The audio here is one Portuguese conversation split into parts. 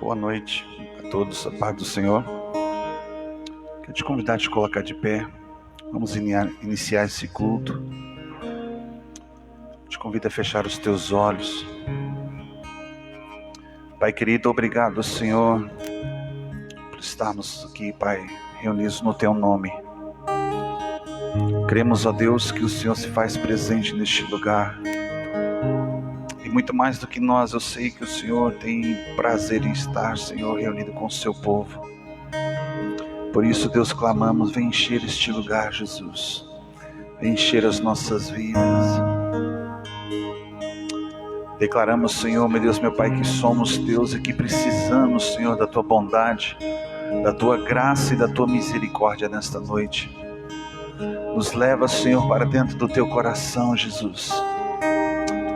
Boa noite a todos, a paz do Senhor. Quero te convidar a te colocar de pé. Vamos iniciar esse culto. Te convido a fechar os teus olhos. Pai querido, obrigado, Senhor, por estarmos aqui, Pai, reunidos no Teu nome. Cremos, ó Deus, que o Senhor se faz presente neste lugar. E muito mais do que nós, eu sei que o Senhor tem prazer em estar, Senhor, reunido com o Seu povo. Por isso, Deus, clamamos, vem encher este lugar, Jesus. Vem encher as nossas vidas. Declaramos, Senhor, meu Deus, meu Pai, que somos Deus e que precisamos, Senhor, da Tua bondade, da Tua graça e da Tua misericórdia nesta noite. Nos leva, Senhor, para dentro do Teu coração, Jesus.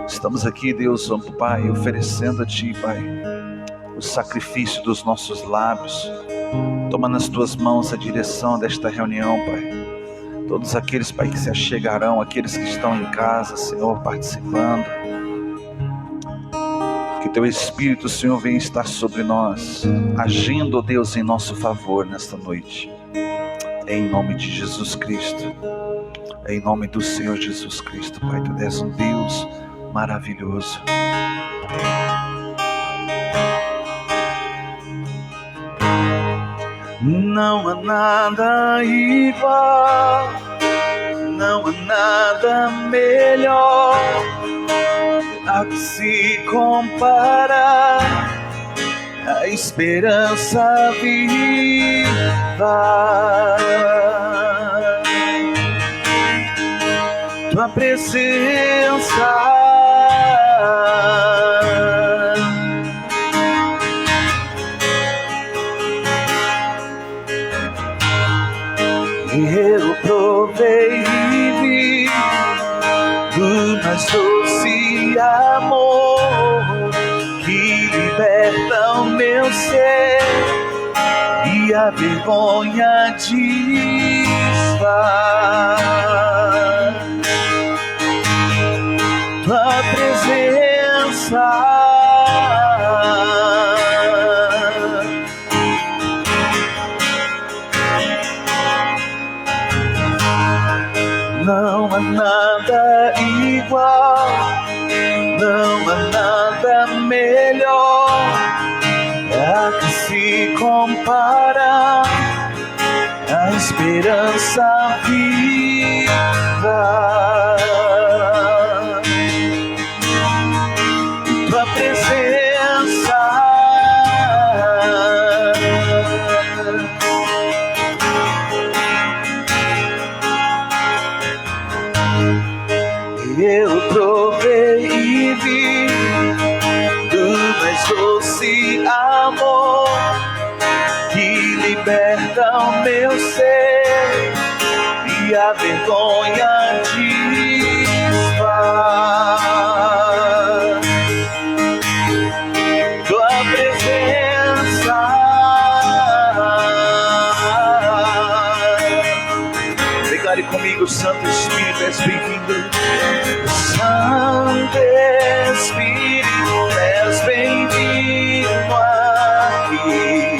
Estamos aqui, Deus, Pai, oferecendo a Ti, Pai, o sacrifício dos nossos lábios. Toma nas Tuas mãos a direção desta reunião, Pai. Todos aqueles, Pai, que se achegarão, aqueles que estão em casa, Senhor, participando. Que Teu Espírito, Senhor, venha estar sobre nós, agindo, Deus, em nosso favor nesta noite. Em nome de Jesus Cristo. Em nome do Senhor Jesus Cristo, Pai. Tu és um Deus maravilhoso. Não há nada igual, não há nada melhor a que se compara a esperança viva. Tua presença eu provei e vi do mais doce amor que liberta o meu ser e a vergonha desfaz. Tua presença não há nada igual, não há nada melhor a que se compara a esperança viva. Tua presença eu provei e vi do mais doce amor que liberta o meu ser e a vergonha desfaz. Tua presença declare comigo, Santo Espírito, és bem-vindo. Santo Espírito, és bem-vindo aqui.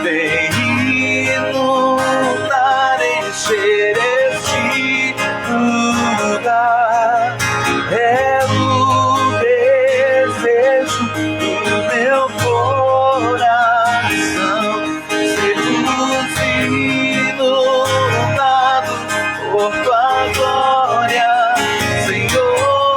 Vem inundar, encher este lugar. É o desejo do meu coração ser luz inundado por Tua glória, Senhor.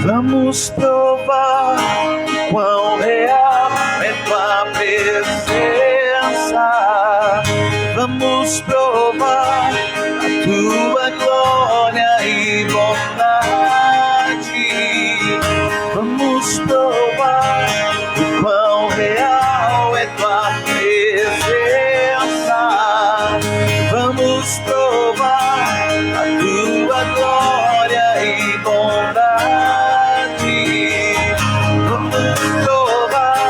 Vamos provar quão real é tua presença. Vamos provar a tua glória e bondade. Vamos provar quão real é tua presença. Vamos provar a tua glória e bondade. Vamos provar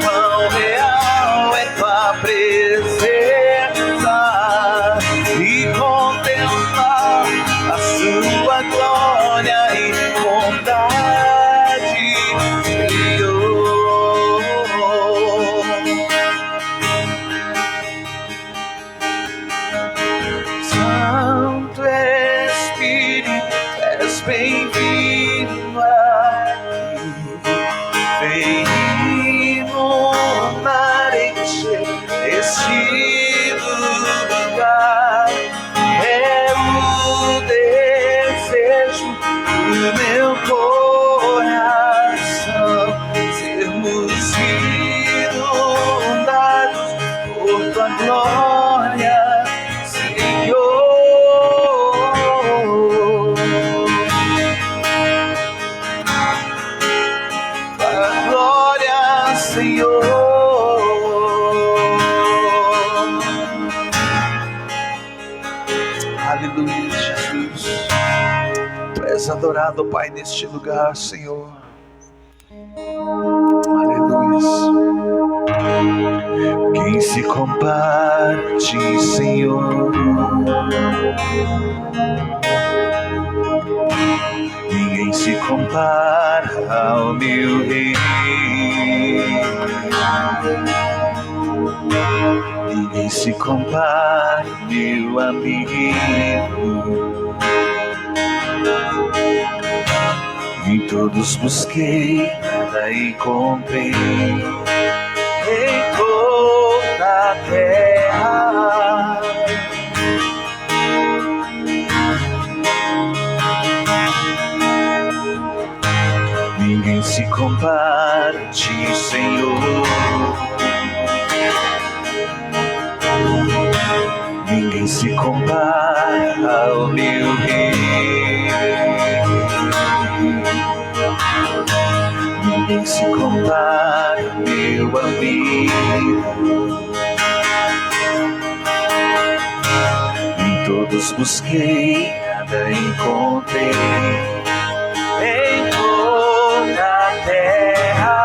quão real é tua presença e contemplar a sua glória e bondade, Senhor. Santo Espírito, és bem-vindo aqui. Vem inundar, encher este lugar. É o desejo do meu coração, sermos inundados por tua glória, Senhor. Tua glória, Senhor. Aleluia, Jesus. Tu és adorado, Pai, neste lugar, Senhor. Aleluia. Quem se compara a ti, Senhor? Ninguém se compara ao meu Rei. Ninguém se compara, meu amigo. Em todos busquei, nada encontrei. Em toda a terra ninguém se compara a ti, Senhor. Ninguém se compara ao meu Rei. Ninguém se compara, meu amigo. Em todos busquei, nada encontrei. Em toda a terra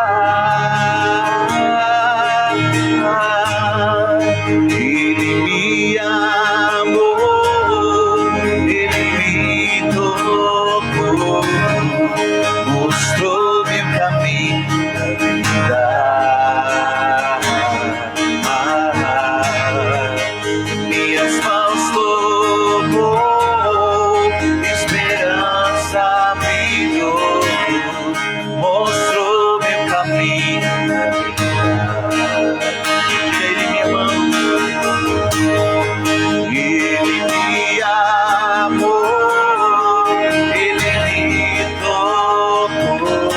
Ele me amou, Ele me tocou, mostrou-me o caminho da vida. Minhas mãos tocou, esperança brilhou, mostrou-me o caminho da vida. Ele me amou, Ele me amou, Ele me tocou,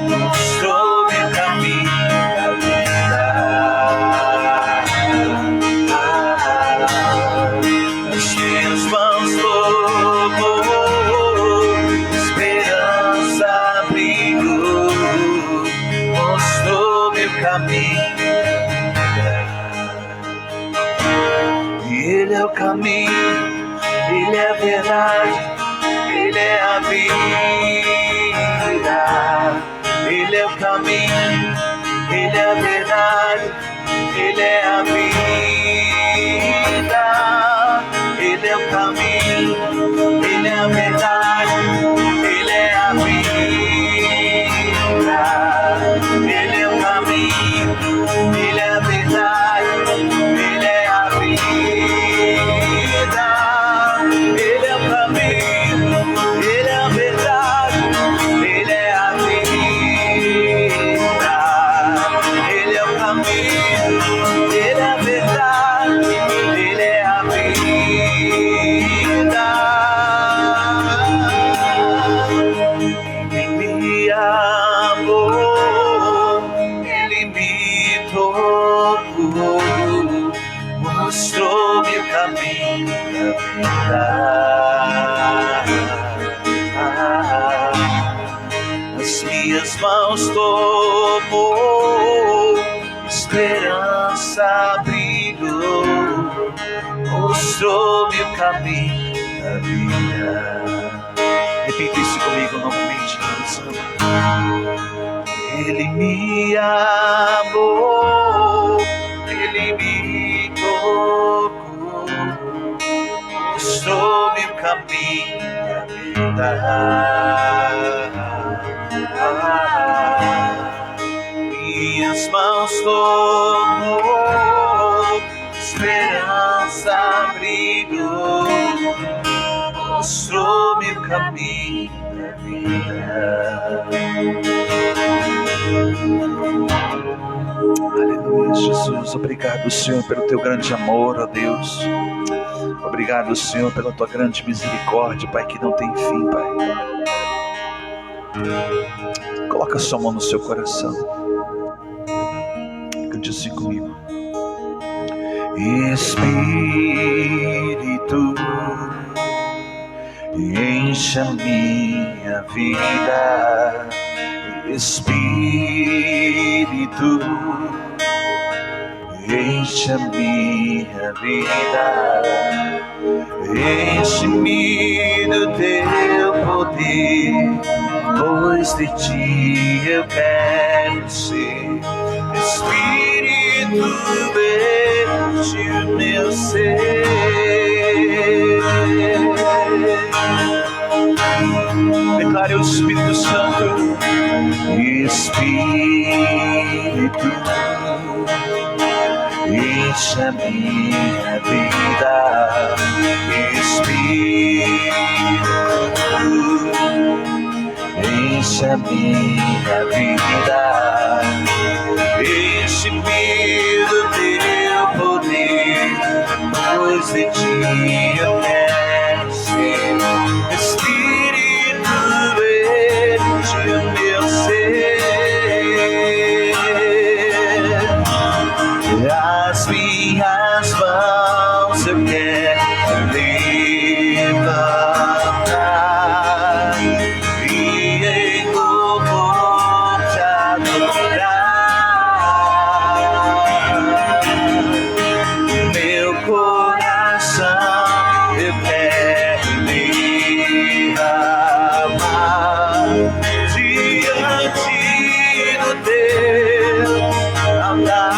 mostrou-me o caminho da vida. As minhas mãos tocou, esperança brilhou, mostrou-me o caminho. Ele é o caminho, Ele é a verdade, Ele é a vida. Ele é o caminho, Ele é a verdade, Ele é a vida. Ele é o caminho, Ele é a verdade, Ele é a vida. Ele é o caminho, Ele é a verdade, Ele é a vida. Ele é o caminho, Ele é a verdade, Ele é a vida. Ele é o caminho, Ele é a verdade. mãos tomou, esperança brilhou, mostrou-me o caminho da vida. Repita isso comigo novamente, dançando. Ele me amou, Ele me tocou, mostrou-me o caminho da vida. Minhas mãos tomou, esperança brilhou, mostrou-me o caminho da vida. Aleluia, Jesus. Obrigado, Senhor, pelo teu grande amor, ó Deus. Obrigado, Senhor, pela tua grande misericórdia, Pai, que não tem fim, Pai. Coloca a sua mão no seu coração. Cante assim comigo. Espírito, enche a minha vida. Espírito, enche a minha vida. Enche-me do teu poder, pois de ti eu quero ser. Espírito, enche o meu ser. Declare o Espírito Santo. Espírito, enche a minha vida. Espírito, enche a minha vida. Enche-me do teu poder, pois de ti eu quero ser. Espírito, enche o meu ser. As minhas mãos eu quero levantar e em louvor te adorar. Meu coração eu quero derramar diante do teu altar.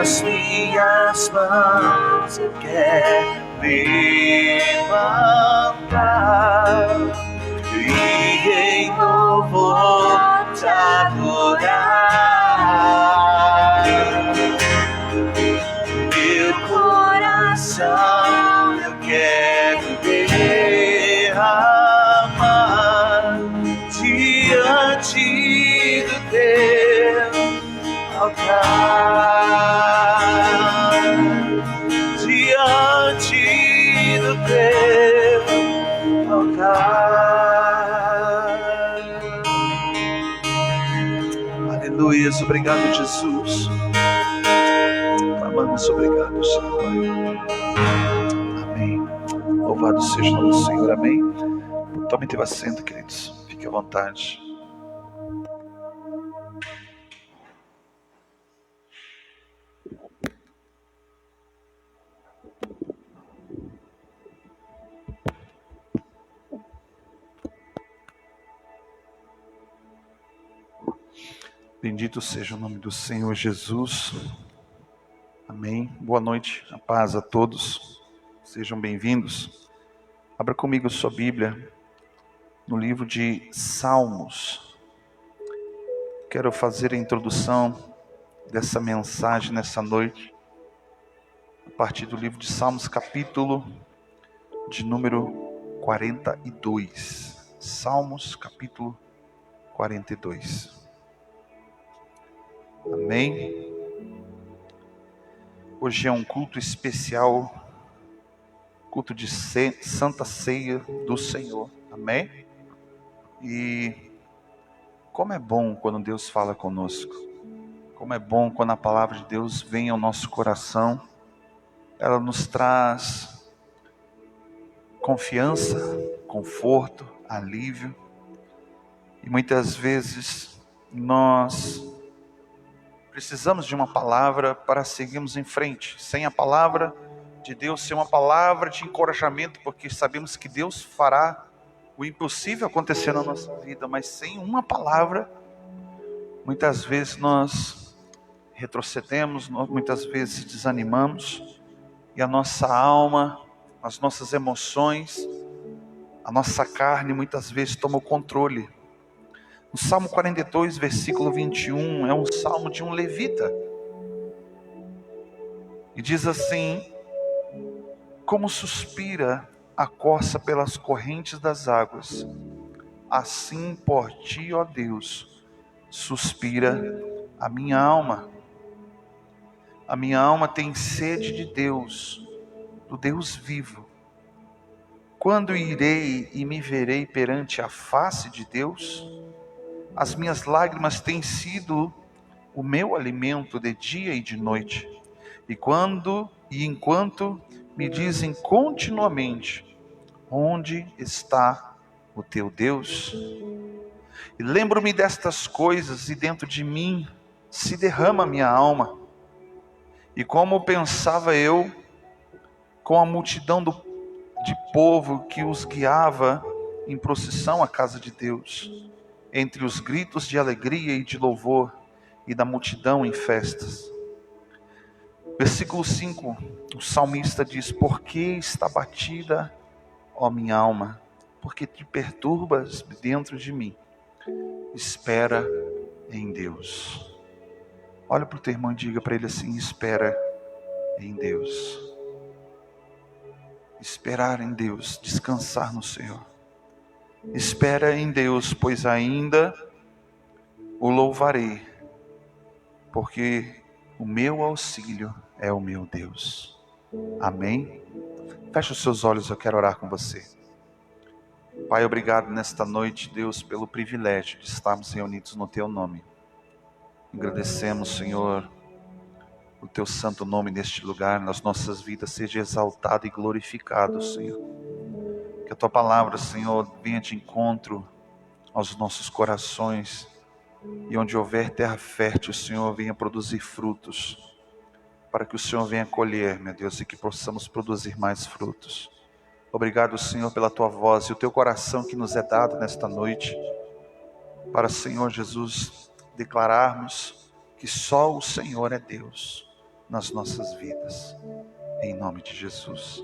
As minhas mãos eu quero levantar e em louvor te adorar. Meu coração eu quero derramar diante do teu altar. Diante do teu altar. Aleluia, obrigado, Jesus. Amamos, obrigado, Senhor. Amém. Louvado seja o nome do Senhor, amém. Tome teu assento, queridos. Fique à vontade. Bendito seja o nome do Senhor Jesus. Amém. Boa noite, a paz a todos. Sejam bem-vindos. Abra comigo sua Bíblia no livro de Salmos. quero fazer a introdução dessa mensagem nessa noite, a partir do livro de Salmos, capítulo de número 42. Salmos, capítulo 42. Amém? Hoje é um culto especial, culto de Santa Ceia do Senhor. Amém? E como é bom quando Deus fala conosco. Como é bom quando a palavra de Deus vem ao nosso coração. Ela nos traz confiança, conforto, alívio. E muitas vezes nós precisamos de uma palavra para seguirmos em frente. Sem a palavra de Deus ser uma palavra de encorajamento, porque sabemos que Deus fará o impossível acontecer na nossa vida, mas sem uma palavra, muitas vezes nós retrocedemos, muitas vezes desanimamos, e a nossa alma, as nossas emoções, a nossa carne muitas vezes toma o controle. O Salmo 42, versículo 21, é um salmo de um levita. E diz assim: como suspira a corça pelas correntes das águas, assim por ti, ó Deus, suspira a minha alma. A minha alma tem sede de Deus, do Deus vivo. Quando irei e me verei perante a face de Deus? As minhas lágrimas têm sido o meu alimento de dia e de noite. E enquanto me dizem continuamente: onde está o teu Deus? E lembro-me destas coisas, e dentro de mim se derrama a minha alma. E como pensava eu, com a multidão de povo que os guiava em procissão à casa de Deus, entre os gritos de alegria e de louvor, e da multidão em festas. Versículo 5, o salmista diz: por que está batida, ó minha alma? Porque te perturbas dentro de mim. Espera em Deus. Olha para o teu irmão e diga para ele assim: espera em Deus. Esperar em Deus, descansar no Senhor. Espera em Deus, pois ainda o louvarei, porque o meu auxílio é o meu Deus. Amém? Feche os seus olhos, eu quero orar com você. Pai, obrigado nesta noite, Deus, pelo privilégio de estarmos reunidos no Teu nome. Agradecemos, Senhor, o Teu santo nome neste lugar, nas nossas vidas, seja exaltado e glorificado, Senhor. Que a Tua palavra, Senhor, venha de encontro aos nossos corações, e onde houver terra fértil, o Senhor venha produzir frutos, para que o Senhor venha colher, meu Deus, e que possamos produzir mais frutos. Obrigado, Senhor, pela Tua voz e o Teu coração que nos é dado nesta noite, para, Senhor Jesus, declararmos que só o Senhor é Deus nas nossas vidas. Em nome de Jesus.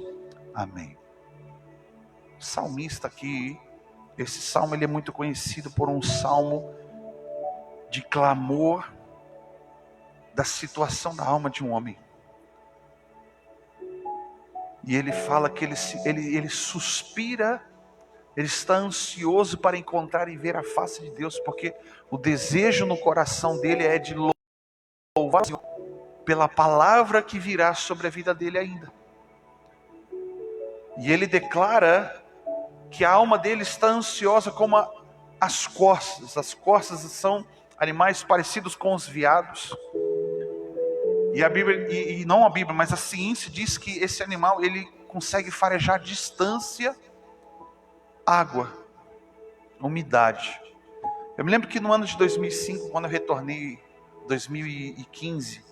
Amém. O salmista aqui, esse salmo ele é muito conhecido por um salmo de clamor da situação da alma de um homem. E ele fala que ele suspira, ele está ansioso para encontrar e ver a face de Deus, porque o desejo no coração dele é de louvar o Senhor pela palavra que virá sobre a vida dele ainda. E ele declara que a alma dele está ansiosa como as corças. As corças são animais parecidos com os veados. E a Bíblia, e não a Bíblia, mas a ciência diz que esse animal ele consegue farejar à distância água, umidade. Eu me lembro que no ano de 2005, quando eu retornei, 2015,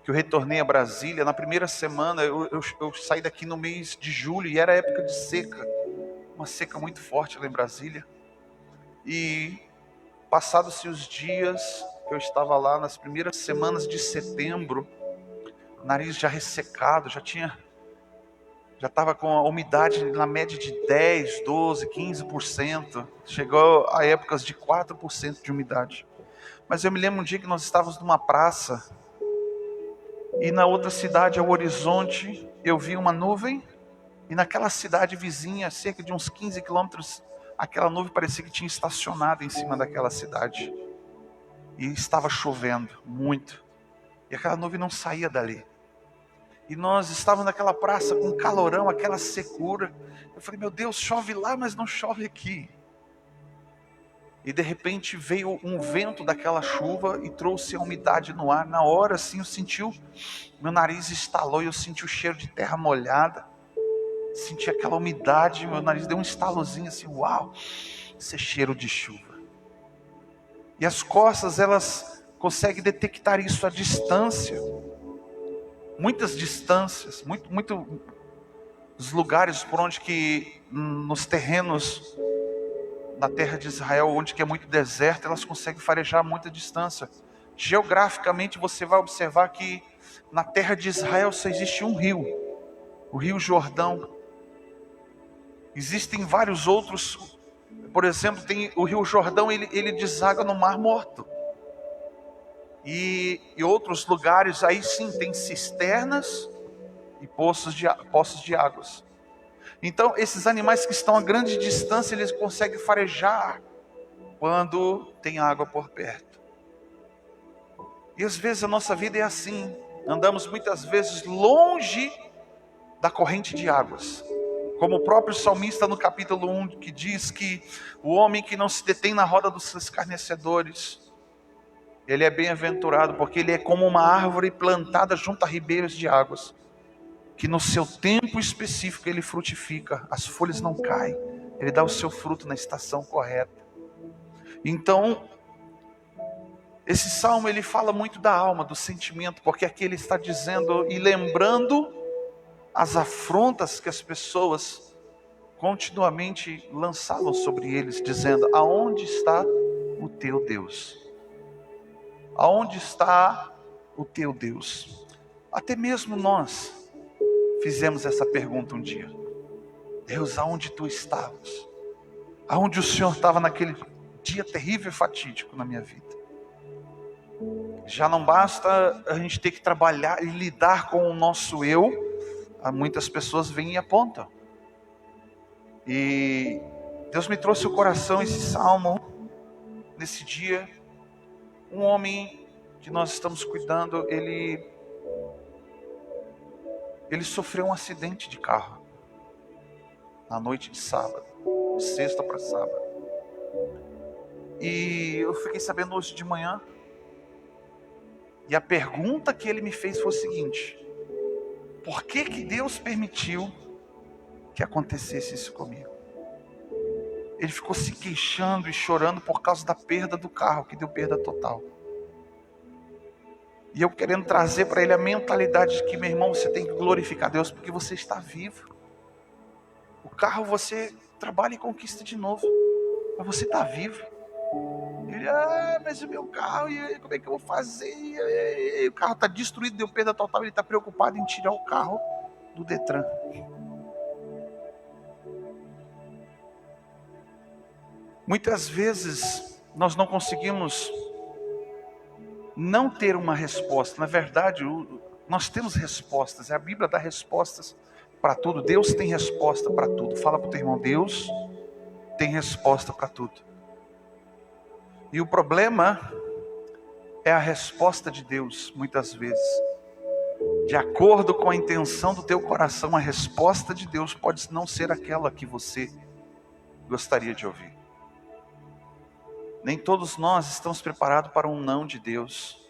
que eu retornei a Brasília, na primeira semana eu saí daqui no mês de julho e era época de seca, uma seca muito forte lá em Brasília. E passados-se os dias que eu estava lá, nas primeiras semanas de setembro, o nariz já ressecado, já estava com a umidade na média de 10, 12, 15%. Chegou a épocas de 4% de umidade. Mas eu me lembro um dia que nós estávamos numa praça, e na outra cidade, ao horizonte, eu vi uma nuvem, e naquela cidade vizinha, cerca de uns 15 quilômetros, aquela nuvem parecia que tinha estacionado em cima daquela cidade. E estava chovendo muito. E aquela nuvem não saía dali. E nós estávamos naquela praça com calorão, aquela secura. Eu falei, meu Deus, chove lá, mas não chove aqui. E de repente veio um vento daquela chuva e trouxe a umidade no ar. Na hora, assim, eu senti, meu nariz estalou e eu senti o cheiro de terra molhada. Senti aquela umidade, meu nariz deu um estalozinho assim, uau, esse é cheiro de chuva. E as costas, elas conseguem detectar isso à distância. Muitas distâncias, muitos lugares por onde que, nos terrenos, na terra de Israel, onde que é muito deserto, elas conseguem farejar a muita distância. Geograficamente você vai observar que na terra de Israel só existe um rio, o Rio Jordão. Existem vários outros, por exemplo, tem o Rio Jordão, ele deságua no Mar Morto. E outros lugares, aí sim, tem cisternas e poços de águas. Então, esses animais que estão a grande distância, eles conseguem farejar quando tem água por perto. E às vezes a nossa vida é assim. Andamos muitas vezes longe da corrente de águas. Como o próprio salmista no capítulo 1, que diz que o homem que não se detém na roda dos escarnecedores, ele é bem-aventurado, porque ele é como uma árvore plantada junto a ribeiros de águas, que no seu tempo específico ele frutifica, as folhas não caem, ele dá o seu fruto na estação correta. Então, esse salmo ele fala muito da alma, do sentimento, porque aqui ele está dizendo e lembrando as afrontas que as pessoas continuamente lançavam sobre eles, dizendo, aonde está o teu Deus? Aonde está o teu Deus? Até mesmo nós fizemos essa pergunta um dia. Deus, aonde tu estavas? Aonde o Senhor estava naquele dia terrível e fatídico na minha vida? Já não basta a gente ter que trabalhar e lidar com o nosso eu. Muitas pessoas vêm e apontam. E Deus me trouxe ao coração esse salmo, nesse dia. Um homem que nós estamos cuidando, ele sofreu um acidente de carro, na noite de sábado, de sexta para sábado. E eu fiquei sabendo hoje de manhã, e a pergunta que ele me fez foi o seguinte: por que Deus permitiu que acontecesse isso comigo? Ele ficou se queixando e chorando por causa da perda do carro, que deu perda total. E eu querendo trazer para ele a mentalidade de que, meu irmão, você tem que glorificar Deus porque você está vivo. O carro você trabalha e conquista de novo, mas você está vivo. Ele, mas o meu carro, e aí, como é que eu vou fazer? E o carro está destruído, deu perda total, ele está preocupado em tirar o carro do Detran. Muitas vezes nós não conseguimos não ter uma resposta. Na verdade, nós temos respostas. A Bíblia dá respostas para tudo. Deus tem resposta para tudo. Fala para o teu irmão, Deus tem resposta para tudo. E o problema é a resposta de Deus, muitas vezes. De acordo com a intenção do teu coração, a resposta de Deus pode não ser aquela que você gostaria de ouvir. Nem todos nós estamos preparados para um não de Deus.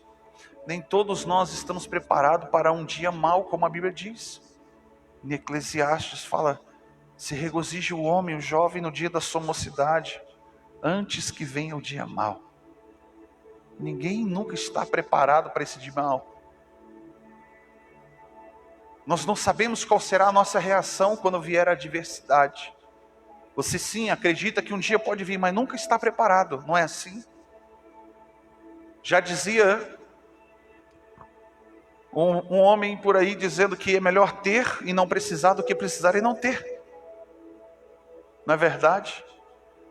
Nem todos nós estamos preparados para um dia mau, como a Bíblia diz. Em Eclesiastes fala, se regozije o homem, o jovem, no dia da sua mocidade, antes que venha o dia mau. Ninguém nunca está preparado para esse dia mau. Nós não sabemos qual será a nossa reação quando vier a adversidade. Você sim acredita que um dia pode vir, mas nunca está preparado, não é assim? Já dizia um homem por aí dizendo que é melhor ter e não precisar do que precisar e não ter. Não é verdade?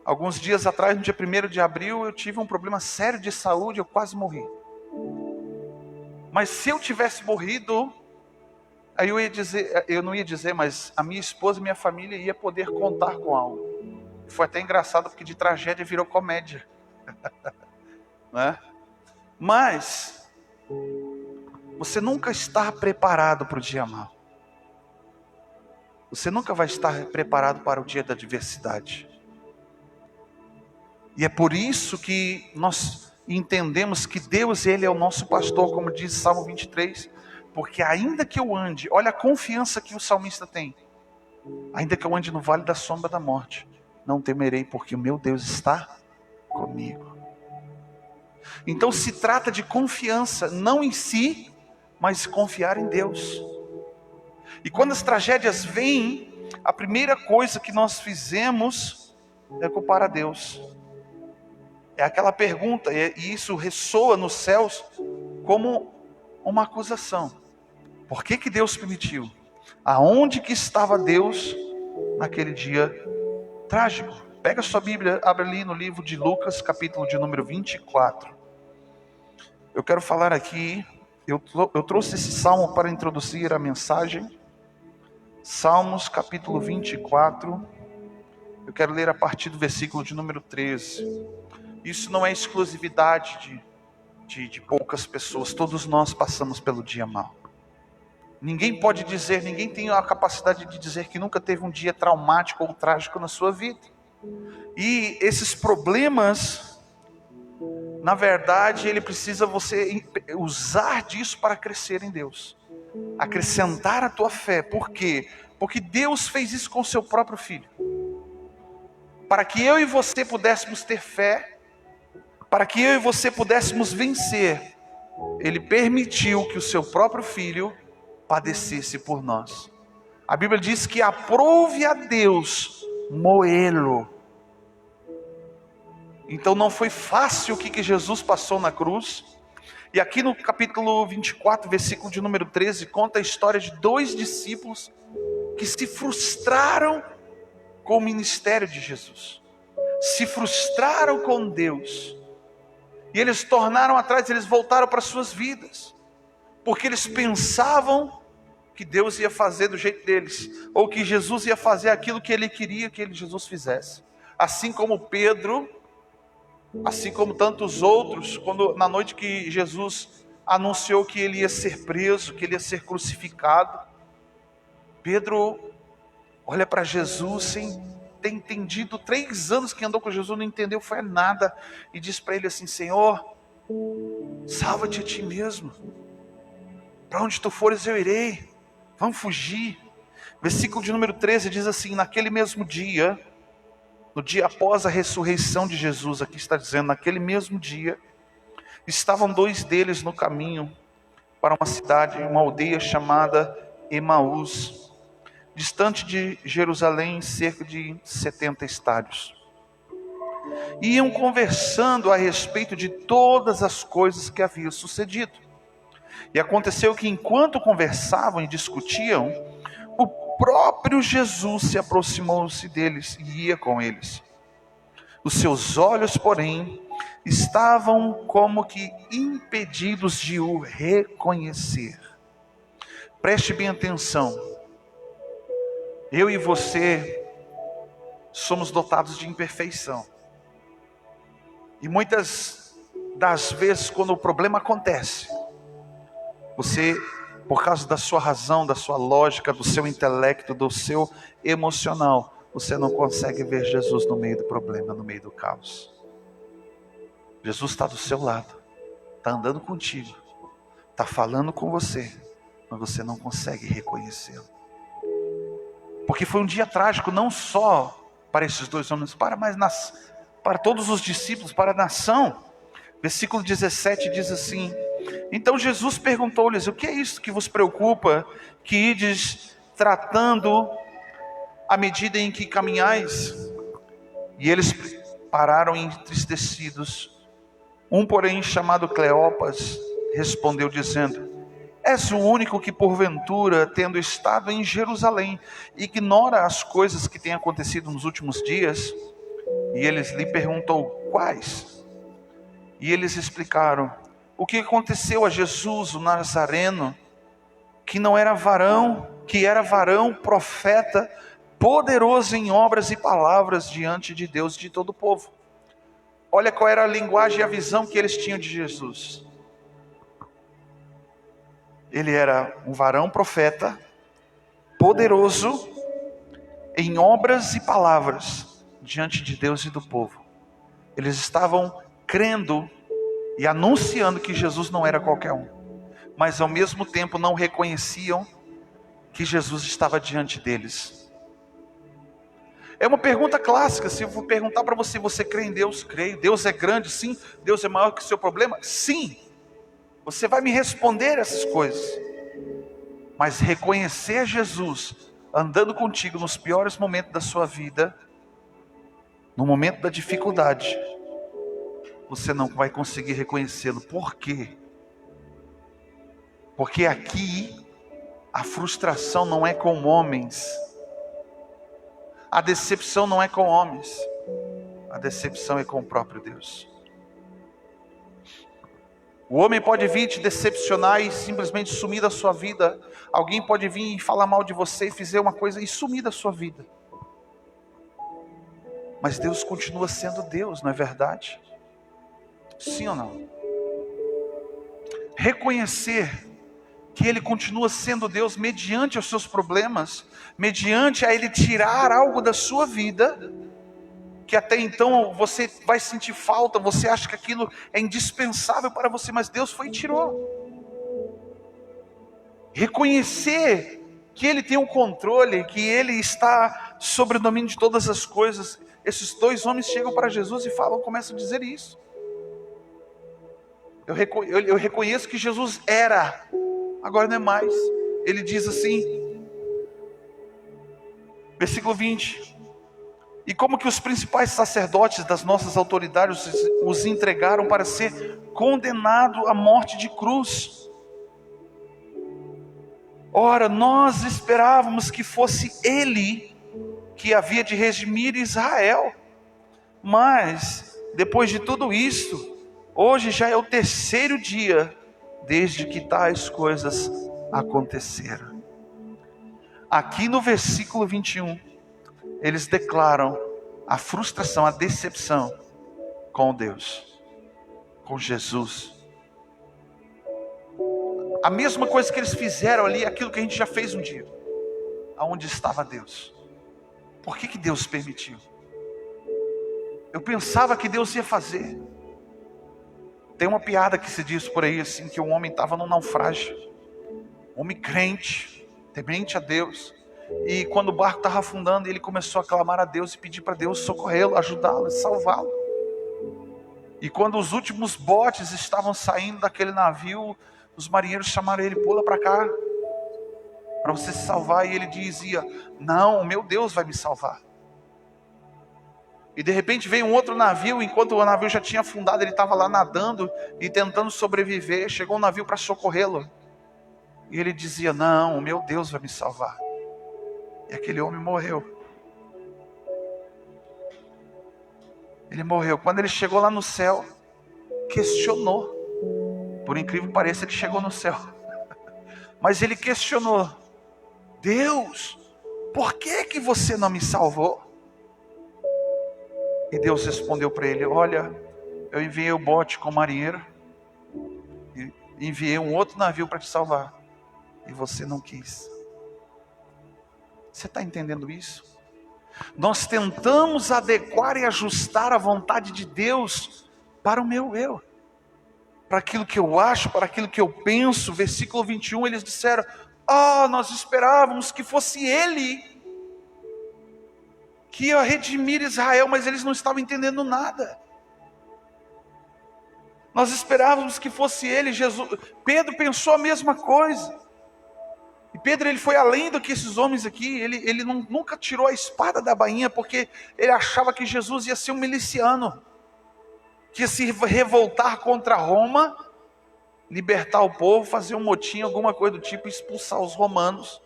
Alguns dias atrás, no dia 1º de abril, eu tive um problema sério de saúde, eu quase morri. Mas se eu tivesse morrido, aí eu não ia dizer, mas a minha esposa e minha família ia poder contar com algo. Foi até engraçado, porque de tragédia virou comédia. Né? Mas você nunca está preparado para o dia mau. Você nunca vai estar preparado para o dia da adversidade. E é por isso que nós entendemos que Deus, Ele é o nosso pastor, como diz Salmo 23. Porque ainda que eu ande, olha a confiança que o salmista tem. Ainda que eu ande no vale da sombra da morte, não temerei, porque o meu Deus está comigo. Então se trata de confiança, não em si, mas confiar em Deus. E quando as tragédias vêm, a primeira coisa que nós fizemos é culpar a Deus. É aquela pergunta, e isso ressoa nos céus como uma acusação. Por que Deus permitiu? Aonde que estava Deus naquele dia trágico? Pega a sua Bíblia, abre ali no livro de Lucas, capítulo de número 24. Eu quero falar aqui, eu trouxe esse salmo para introduzir a mensagem. Salmos, capítulo 24. Eu quero ler a partir do versículo de número 13. Isso não é exclusividade de poucas pessoas. Todos nós passamos pelo dia mau. Ninguém pode dizer, ninguém tem a capacidade de dizer que nunca teve um dia traumático ou trágico na sua vida. E esses problemas, na verdade, ele precisa você usar disso para crescer em Deus. Acrescentar a tua fé. Por quê? Porque Deus fez isso com o seu próprio Filho. Para que eu e você pudéssemos ter fé, para que eu e você pudéssemos vencer, Ele permitiu que o seu próprio Filho padecesse por nós. A Bíblia diz que aprove a Deus moê-lo. Então não foi fácil o que Jesus passou na cruz. E aqui no capítulo 24, versículo de número 13, conta a história de 2 discípulos que se frustraram com o ministério de Jesus. Se frustraram com Deus. E eles tornaram atrás, eles voltaram para suas vidas. Porque eles pensavam que Deus ia fazer do jeito deles. Ou que Jesus ia fazer aquilo que Ele queria que Jesus fizesse. Assim como Pedro, assim como tantos outros, quando na noite que Jesus anunciou que Ele ia ser preso, que Ele ia ser crucificado, Pedro olha para Jesus sem ter entendido, 3 anos que andou com Jesus, não entendeu, foi nada, e diz para ele assim: Senhor, salva-te a ti mesmo, para onde tu fores eu irei, vamos fugir. Versículo de número 13 diz assim: naquele mesmo dia, no dia após a ressurreição de Jesus, aqui está dizendo, naquele mesmo dia, estavam 2 deles no caminho para uma cidade, uma aldeia chamada Emaús, distante de Jerusalém, cerca de 70 estádios. Iam conversando a respeito de todas as coisas que haviam sucedido. E aconteceu que enquanto conversavam e discutiam, o próprio Jesus se aproximou-se deles e ia com eles. Os seus olhos, porém, estavam como que impedidos de o reconhecer. Preste bem atenção. Eu e você somos dotados de imperfeição. E muitas das vezes, quando o problema acontece, você, por causa da sua razão, da sua lógica, do seu intelecto, do seu emocional, você não consegue ver Jesus no meio do problema, no meio do caos. Jesus está do seu lado, está andando contigo, está falando com você, mas você não consegue reconhecê-lo. Porque foi um dia trágico, não só para esses 2 homens, para todos os discípulos, para a nação. Versículo 17 diz assim: então Jesus perguntou-lhes: o que é isso que vos preocupa, que ides tratando à medida em que caminhais? E eles pararam entristecidos. Um, porém, chamado Cleopas, respondeu dizendo: és o único que porventura, tendo estado em Jerusalém, ignora as coisas que têm acontecido nos últimos dias? E eles lhe perguntou: quais? E eles explicaram o que aconteceu a Jesus, o Nazareno, que não era varão, que era varão, profeta, poderoso em obras e palavras diante de Deus e de todo o povo. Olha qual era a linguagem e a visão que eles tinham de Jesus. Ele era um varão profeta, poderoso em obras e palavras diante de Deus e do povo. Eles estavam crendo e anunciando que Jesus não era qualquer um, mas ao mesmo tempo não reconheciam que Jesus estava diante deles. É uma pergunta clássica. Se eu vou perguntar para você: você crê em Deus? Creio. Deus é grande? Sim. Deus é maior que o seu problema? Sim. Você vai me responder essas coisas. Mas reconhecer Jesus andando contigo nos piores momentos da sua vida, no momento da dificuldade, você não vai conseguir reconhecê-lo. Por quê? Porque aqui a frustração não é com homens, a decepção não é com homens, a decepção é com o próprio Deus. O homem pode vir te decepcionar e simplesmente sumir da sua vida. Alguém pode vir e falar mal de você e fazer uma coisa e sumir da sua vida. Mas Deus continua sendo Deus, não é verdade? Sim ou não? Reconhecer que Ele continua sendo Deus mediante os seus problemas, mediante a Ele tirar algo da sua vida, que até então você vai sentir falta, você acha que aquilo é indispensável para você, mas Deus foi e tirou. Reconhecer que Ele tem o controle, que Ele está sobre o domínio de todas as coisas. Esses dois homens chegam para Jesus e começam a dizer isso. Eu reconheço que Jesus era, agora não é mais. Ele diz assim, versículo 20: e como que os principais sacerdotes das nossas autoridades os entregaram para ser condenado à morte de cruz. Ora, nós esperávamos que fosse Ele que havia de redimir Israel. Mas, depois de tudo isso, hoje já é o terceiro dia desde que tais coisas aconteceram. Aqui no versículo 21, eles declaram a frustração, a decepção com Deus, com Jesus. A mesma coisa que eles fizeram ali, aquilo que a gente já fez um dia. Aonde estava Deus? Por que Deus permitiu? Eu pensava que Deus ia fazer. Tem uma piada que se diz por aí assim, que o homem estava num naufrágio. Homem crente, temente a Deus. E quando o barco estava afundando, ele começou a clamar a Deus e pedir para Deus socorrê-lo, ajudá-lo e salvá-lo. E quando os últimos botes estavam saindo daquele navio, os marinheiros chamaram ele: pula para cá, para você se salvar. E ele dizia: não, meu Deus vai me salvar. E de repente veio um outro navio, enquanto o navio já tinha afundado, ele estava lá nadando e tentando sobreviver. Chegou um navio para socorrê-lo. E ele dizia: não, meu Deus vai me salvar. E aquele homem morreu. Ele morreu. Quando ele chegou lá no céu, questionou. Por incrível que pareça, ele chegou no céu. Mas ele questionou: Deus, por que você não me salvou? E Deus respondeu para ele: olha, eu enviei o bote com o marinheiro, e enviei um outro navio para te salvar, e você não quis. Você está entendendo isso? Nós tentamos adequar e ajustar a vontade de Deus para o meu eu, para aquilo que eu acho, para aquilo que eu penso. Versículo 21, eles disseram: nós esperávamos que fosse Ele que ia redimir Israel, mas eles não estavam entendendo nada. Nós esperávamos que fosse Ele. Pedro pensou a mesma coisa. E Pedro, ele foi além do que esses homens aqui. Ele nunca tirou a espada da bainha, porque ele achava que Jesus ia ser um miliciano, que ia se revoltar contra Roma, libertar o povo, fazer um motim, alguma coisa do tipo, expulsar os romanos.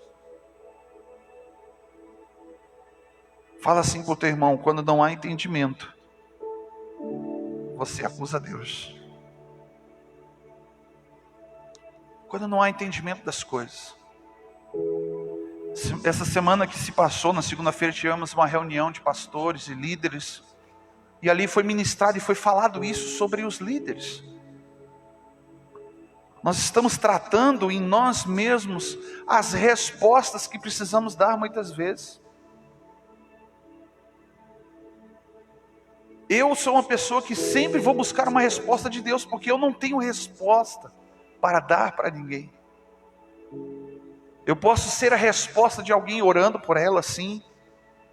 Fala assim para o teu irmão: quando não há entendimento, você acusa Deus. Quando não há entendimento das coisas. Essa semana que se passou, na segunda-feira, tivemos uma reunião de pastores e líderes. E ali foi ministrado e foi falado isso sobre os líderes. Nós estamos tratando em nós mesmos as respostas que precisamos dar muitas vezes. Eu sou uma pessoa que sempre vou buscar uma resposta de Deus, porque eu não tenho resposta para dar para ninguém. Eu posso ser a resposta de alguém orando por ela, sim.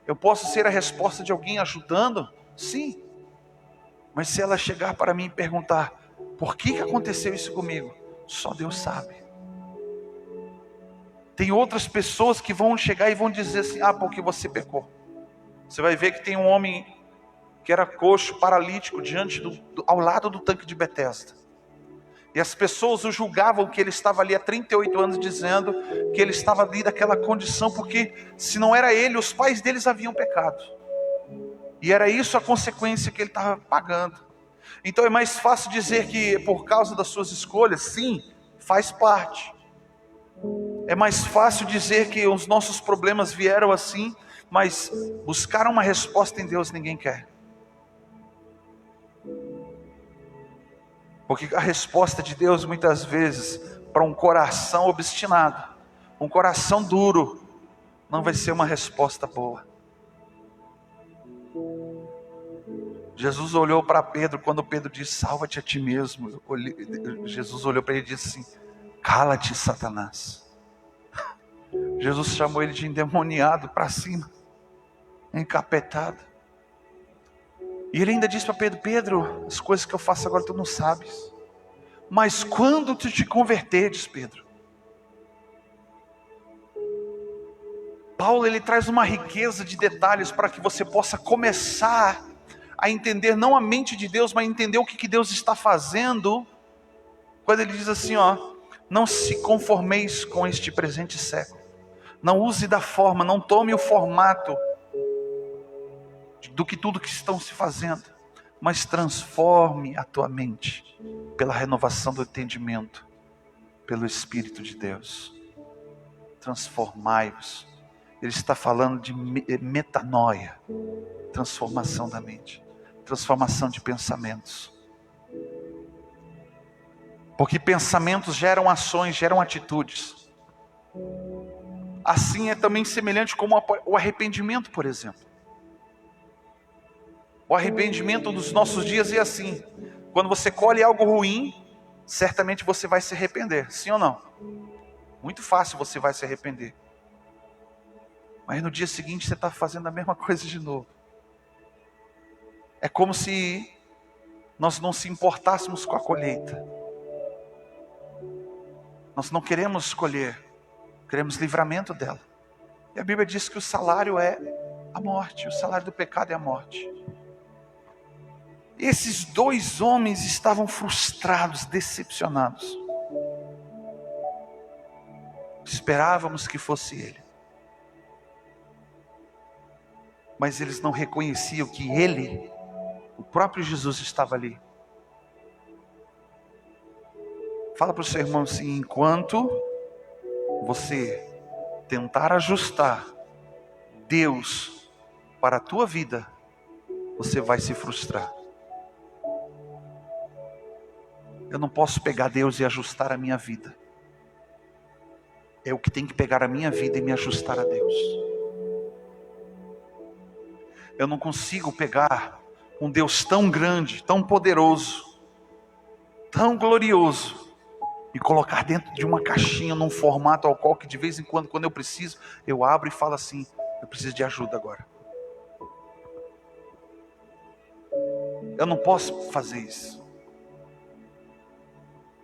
Eu posso ser a resposta de alguém ajudando, sim. Mas se ela chegar para mim e perguntar: por que aconteceu isso comigo? Só Deus sabe. Tem outras pessoas que vão chegar e vão dizer assim: porque você pecou. Você vai ver que tem um homem que era coxo, paralítico, ao lado do tanque de Betesda. E as pessoas o julgavam que ele estava ali há 38 anos, dizendo que ele estava ali daquela condição, porque se não era ele, os pais deles haviam pecado. E era isso a consequência que ele estava pagando. Então é mais fácil dizer que por causa das suas escolhas, sim, faz parte. É mais fácil dizer que os nossos problemas vieram assim, mas buscar uma resposta em Deus ninguém quer. Porque a resposta de Deus muitas vezes para um coração obstinado, um coração duro, não vai ser uma resposta boa. Jesus olhou para Pedro quando Pedro disse: salva-te a ti mesmo. Jesus olhou para ele e disse assim: cala-te, Satanás. Jesus chamou ele de endemoniado para cima, encapetado. E ele ainda disse para Pedro: Pedro, as coisas que eu faço agora tu não sabes, mas quando tu te converteres, Pedro. Paulo, ele traz uma riqueza de detalhes para que você possa começar a entender não a mente de Deus, mas entender o que Deus está fazendo, quando ele diz assim, não se conformeis com este presente século, não use da forma, não tome o formato do que tudo que estão se fazendo, mas transforme a tua mente, pela renovação do entendimento, pelo Espírito de Deus. Transformai-vos. Ele está falando de metanoia, transformação da mente, transformação de pensamentos. Porque pensamentos geram ações, geram atitudes. Assim é também semelhante como o arrependimento, por exemplo. O arrependimento dos nossos dias é assim: quando você colhe algo ruim, certamente você vai se arrepender, sim ou não? Muito fácil você vai se arrepender. Mas no dia seguinte você está fazendo a mesma coisa de novo. É como se nós não se importássemos com a colheita. Nós não queremos colher, queremos livramento dela. E a Bíblia diz que o salário é a morte, o salário do pecado é a morte. Esses dois homens estavam frustrados, decepcionados. Esperávamos que fosse ele. Mas eles não reconheciam que ele, o próprio Jesus, estava ali. Fala para o seu irmão assim: enquanto você tentar ajustar Deus para a tua vida, você vai se frustrar. Eu não posso pegar Deus e ajustar a minha vida. É o que tem que pegar a minha vida e me ajustar a Deus. Eu não consigo pegar um Deus tão grande, tão poderoso, tão glorioso, e colocar dentro de uma caixinha, num formato ao qual que de vez em quando eu preciso, eu abro e falo assim: eu preciso de ajuda agora. Eu não posso fazer isso.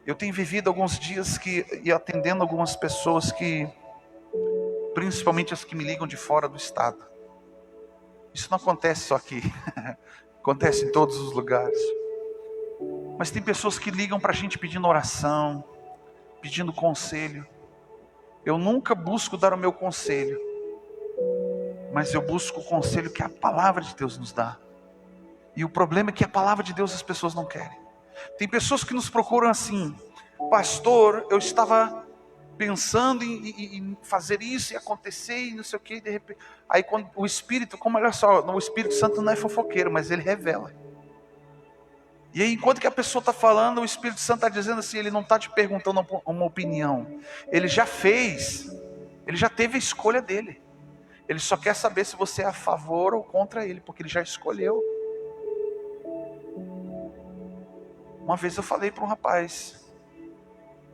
Eu tenho vivido alguns dias e atendendo algumas pessoas que, principalmente as que me ligam de fora do estado. Isso não acontece só aqui, acontece em todos os lugares. Mas tem pessoas que ligam para a gente pedindo oração, pedindo conselho. Eu nunca busco dar o meu conselho. mas eu busco o conselho que a palavra de Deus nos dá. E o problema é que a palavra de Deus as pessoas não querem. Tem pessoas que nos procuram assim: pastor, eu estava pensando em fazer isso e acontecer e não sei o que, de repente. Aí quando o Espírito, como olha só, o Espírito Santo não é fofoqueiro, mas ele revela. E aí, enquanto que a pessoa está falando, o Espírito Santo está dizendo assim, ele não está te perguntando uma opinião. Ele já fez, ele já teve a escolha dele. Ele só quer saber se você é a favor ou contra ele, porque ele já escolheu. Uma vez eu falei para um rapaz,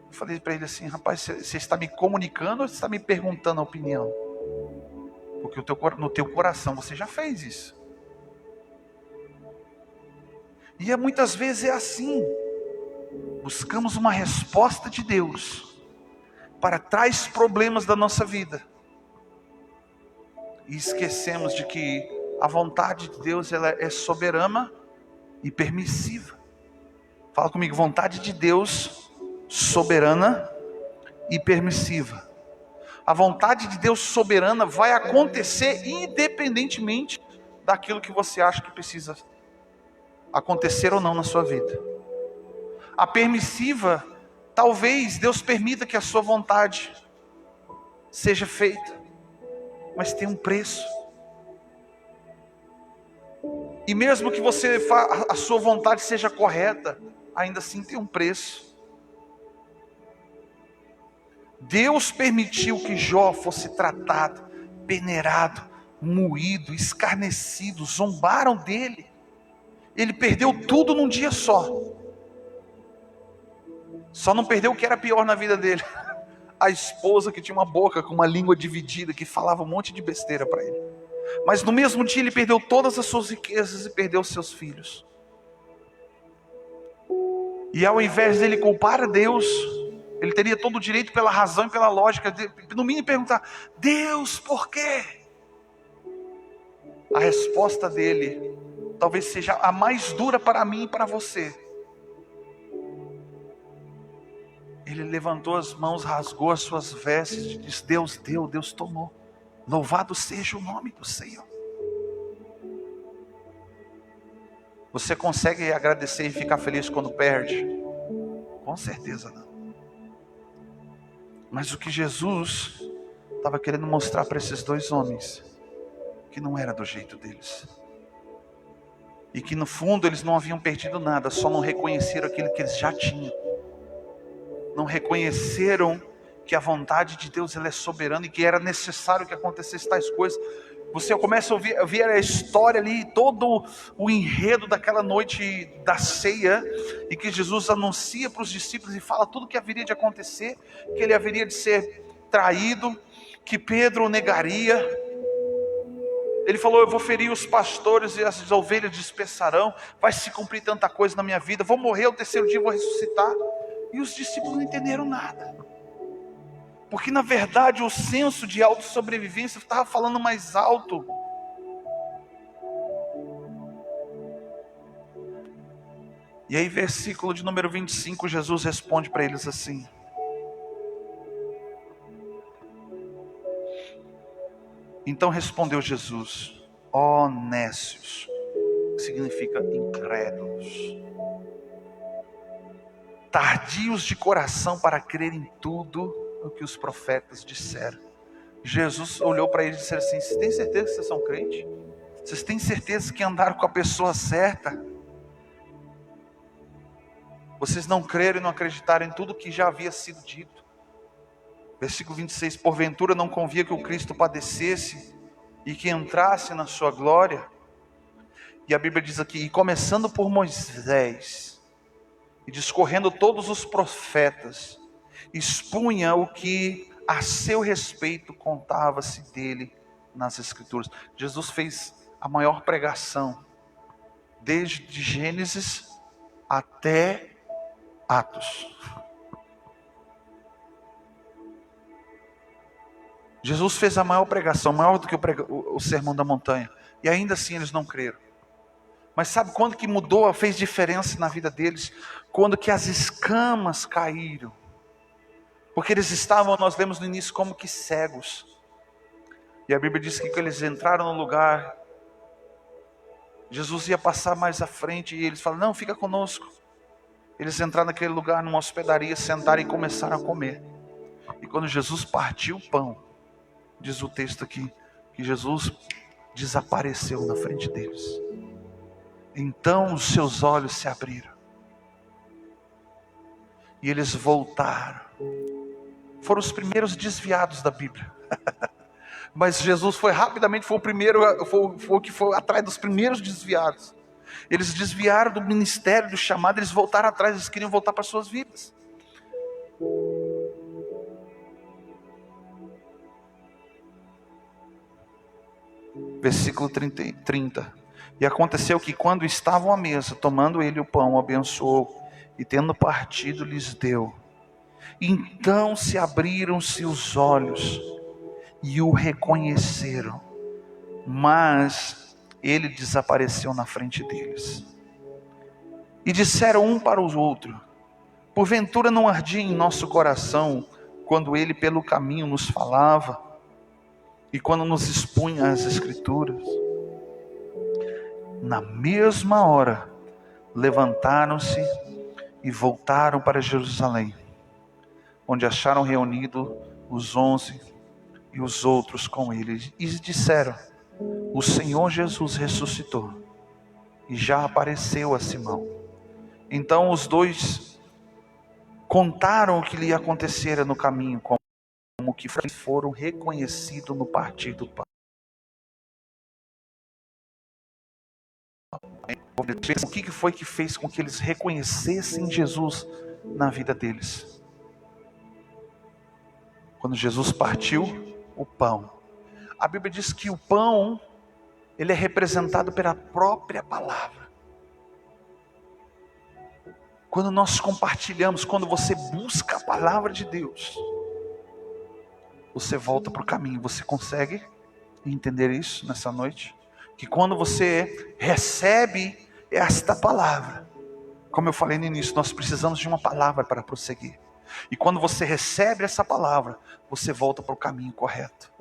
eu falei para ele assim: rapaz, você está me comunicando ou você está me perguntando a opinião? Porque no teu coração você já fez isso. E muitas vezes é assim. Buscamos uma resposta de Deus para tais problemas da nossa vida. E esquecemos de que a vontade de Deus, ela é soberana e permissiva. Fala comigo: vontade de Deus, soberana e permissiva. A vontade de Deus soberana vai acontecer independentemente daquilo que você acha que precisa acontecer ou não na sua vida. A permissiva, talvez Deus permita que a sua vontade seja feita, mas tem um preço. E mesmo que a sua vontade seja correta, ainda assim tem um preço. Deus permitiu que Jó fosse tratado, peneirado, moído, escarnecido, zombaram dele. Ele perdeu tudo num dia só. Só não perdeu o que era pior na vida dele: a esposa que tinha uma boca com uma língua dividida, que falava um monte de besteira para ele. Mas no mesmo dia ele perdeu todas as suas riquezas e perdeu os seus filhos. E ao invés dele culpar a Deus, ele teria todo o direito, pela razão e pela lógica, no mínimo perguntar: Deus, por quê? A resposta dele talvez seja a mais dura para mim e para você. Ele levantou as mãos, rasgou as suas vestes e disse: Deus deu, Deus tomou. Louvado seja o nome do Senhor. Você consegue agradecer e ficar feliz quando perde? Com certeza não. Mas o que Jesus estava querendo mostrar para esses dois homens, que não era do jeito deles. E que no fundo eles não haviam perdido nada, só não reconheceram aquilo que eles já tinham. Não reconheceram que a vontade de Deus, ela é soberana e que era necessário que acontecesse tais coisas. Você começa a ouvir a história ali, todo o enredo daquela noite da ceia, e que Jesus anuncia para os discípulos e fala tudo o que haveria de acontecer, que ele haveria de ser traído, que Pedro o negaria. Ele falou: eu vou ferir os pastores e as ovelhas dispersarão, vai se cumprir tanta coisa na minha vida, vou morrer, o terceiro dia vou ressuscitar. E os discípulos não entenderam nada, porque na verdade o senso de autossobrevivência estava falando mais alto. E aí, versículo de número 25, Jesus responde para eles assim: então respondeu Jesus: ó nécios, que significa incrédulos, tardios de coração para crer em tudo o que os profetas disseram. Jesus olhou para eles e disse assim: vocês têm certeza que vocês são crentes? Vocês têm certeza que andaram com a pessoa certa? Vocês não creram e não acreditaram em tudo o que já havia sido dito. Versículo 26, porventura não convia que o Cristo padecesse e que entrasse na sua glória? E a Bíblia diz aqui: e começando por Moisés e discorrendo todos os profetas, expunha o que a seu respeito contava-se dele nas Escrituras. Jesus fez a maior pregação, desde Gênesis até Atos. Jesus fez a maior pregação, maior do que o Sermão da Montanha, e ainda assim eles não creram. Mas sabe quando que mudou, fez diferença na vida deles? Quando que as escamas caíram. Porque eles estavam, nós lemos no início, como que cegos. E a Bíblia diz que quando eles entraram no lugar, Jesus ia passar mais à frente e eles falam: não, fica conosco. Eles entraram naquele lugar, numa hospedaria, sentaram e começaram a comer. E quando Jesus partiu o pão, diz o texto aqui, que Jesus desapareceu na frente deles. Então os seus olhos se abriram. E eles voltaram. Foram os primeiros desviados da Bíblia. Mas Jesus foi rapidamente, foi o primeiro, foi o que foi atrás dos primeiros desviados. Eles desviaram do ministério, do chamado, eles voltaram atrás, eles queriam voltar para suas vidas. Versículo 30. E aconteceu que quando estavam à mesa, tomando ele o pão, abençoou, e tendo partido, lhes deu. Então se abriram-se os olhos, e o reconheceram, mas ele desapareceu na frente deles. E disseram um para o outro: porventura não ardia em nosso coração, quando ele pelo caminho nos falava, e quando nos expunha as Escrituras? Na mesma hora, levantaram-se e voltaram para Jerusalém, onde acharam reunidos os 11 e os outros com ele, e disseram: o Senhor Jesus ressuscitou e já apareceu a Simão. Então os dois contaram o que lhe acontecera no caminho, como que foram reconhecidos no partir do pão. O que foi que fez com que eles reconhecessem Jesus na vida deles? Quando Jesus partiu o pão. A Bíblia diz que o pão, ele é representado pela própria palavra. Quando nós compartilhamos, quando você busca a palavra de Deus, você volta para o caminho. Você consegue entender isso nessa noite? Que quando você recebe esta palavra, como eu falei no início, nós precisamos de uma palavra para prosseguir. E quando você recebe essa palavra, você volta para o caminho correto.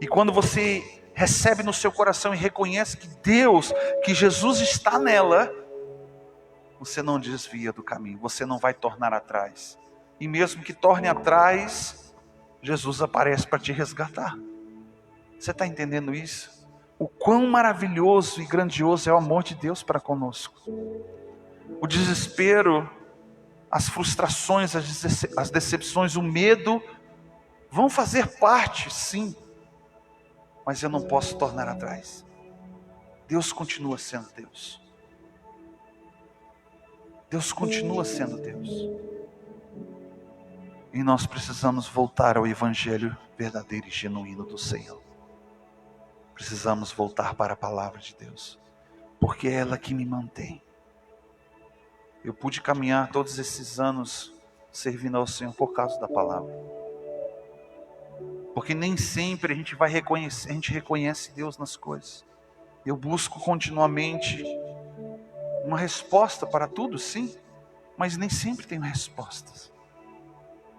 E quando você recebe no seu coração e reconhece que Deus, que Jesus está nela, você não desvia do caminho, você não vai tornar atrás. E mesmo que torne atrás, Jesus aparece para te resgatar. Você está entendendo isso? O quão maravilhoso e grandioso é o amor de Deus para conosco. O desespero, as frustrações, as decepções, o medo vão fazer parte, sim. Mas eu não posso tornar atrás. Deus continua sendo Deus. Deus continua sendo Deus. E nós precisamos voltar ao Evangelho verdadeiro e genuíno do Senhor. Precisamos voltar para a palavra de Deus, porque é ela que me mantém. Eu pude caminhar todos esses anos servindo ao Senhor por causa da palavra. Porque nem sempre a gente vai reconhecer, a gente reconhece Deus nas coisas. Eu busco continuamente uma resposta para tudo, sim, mas nem sempre tenho respostas.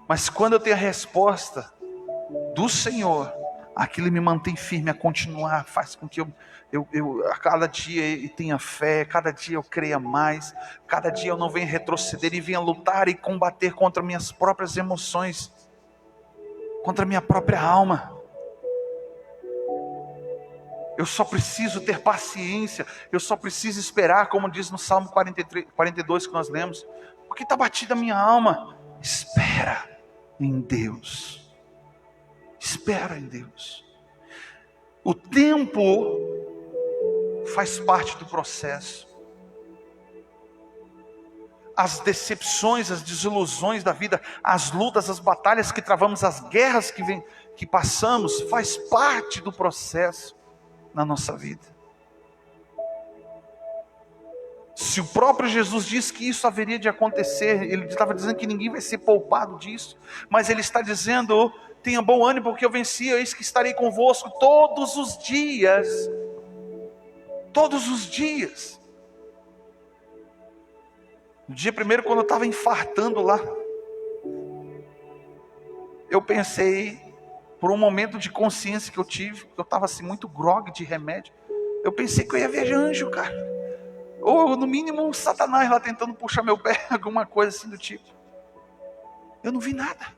Mas quando eu tenho a resposta do Senhor, aquilo me mantém firme a continuar, faz com que eu a cada dia tenha fé, cada dia eu creia mais, cada dia eu não venha retroceder e venha lutar e combater contra minhas próprias emoções, contra minha própria alma. Eu só preciso ter paciência, eu só preciso esperar, como diz no Salmo 42 que nós lemos, porque está batida a minha alma. Espera em Deus. Espera em Deus. O tempo faz parte do processo. As decepções, as desilusões da vida, as lutas, as batalhas que travamos, as guerras que passamos, faz parte do processo na nossa vida. Se o próprio Jesus disse que isso haveria de acontecer, ele estava dizendo que ninguém vai ser poupado disso, mas ele está dizendo: tenha bom ânimo, porque eu venci, eis que estarei convosco todos os dias. Todos os dias. No dia primeiro, quando eu estava infartando lá, eu pensei, por um momento de consciência que eu tive, eu estava assim muito grogue de remédio, eu pensei que eu ia ver anjo, cara. Ou no mínimo Satanás lá tentando puxar meu pé, alguma coisa assim do tipo. Eu não vi nada.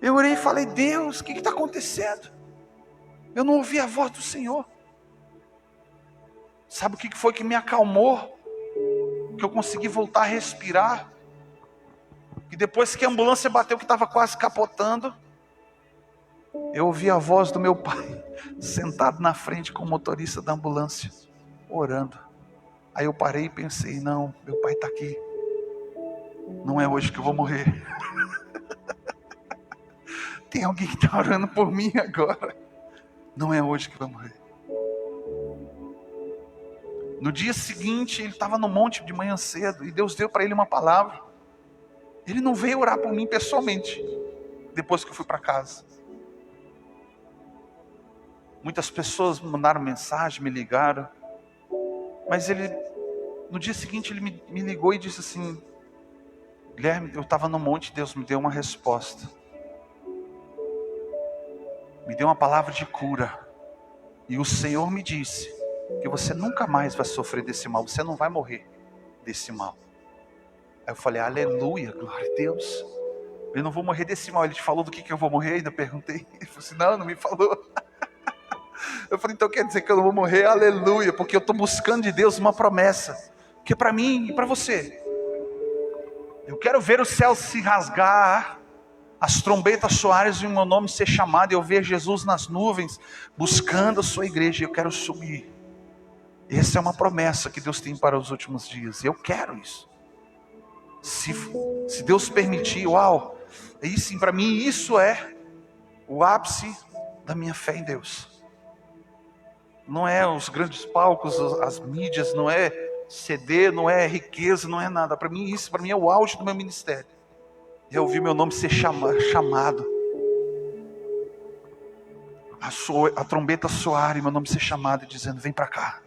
Eu orei e falei, Deus, o que está acontecendo? Eu não ouvi a voz do Senhor. Sabe o que foi que me acalmou? Que eu consegui voltar a respirar. E depois que a ambulância bateu, que estava quase capotando, eu ouvi a voz do meu pai, sentado na frente com o motorista da ambulância, orando. Aí eu parei e pensei, não, meu pai está aqui. Não é hoje que eu vou morrer. Tem alguém que está orando por mim agora. Não é hoje que vai morrer. No dia seguinte, ele estava no monte de manhã cedo, e Deus deu para ele uma palavra. Ele não veio orar por mim pessoalmente, depois que eu fui para casa. Muitas pessoas me mandaram mensagem, me ligaram, mas no dia seguinte ele me ligou e disse assim, Guilherme, eu estava no monte, Deus me deu uma resposta. Me deu uma palavra de cura. E o Senhor me disse que você nunca mais vai sofrer desse mal, você não vai morrer desse mal. Aí eu falei, aleluia, glória a Deus. Eu não vou morrer desse mal. Ele te falou do que eu vou morrer? Ainda perguntei. Ele falou assim, não me falou. Eu falei, então quer dizer que eu não vou morrer? Aleluia, porque eu estou buscando de Deus uma promessa, que é para mim e para você. Eu quero ver o céu se rasgar, as trombetas soarem e o meu nome ser chamado, e eu ver Jesus nas nuvens, buscando a sua igreja, e eu quero subir. Essa é uma promessa que Deus tem para os últimos dias, e eu quero isso. Se Deus permitir, uau, aí sim, para mim isso é o ápice da minha fé em Deus. Não é os grandes palcos, as mídias, não é CD, não é riqueza, não é nada. Para mim isso, para mim é o auge do meu ministério. É ouvir meu nome ser chamado. A trombeta soar e meu nome ser chamado, dizendo, vem para cá.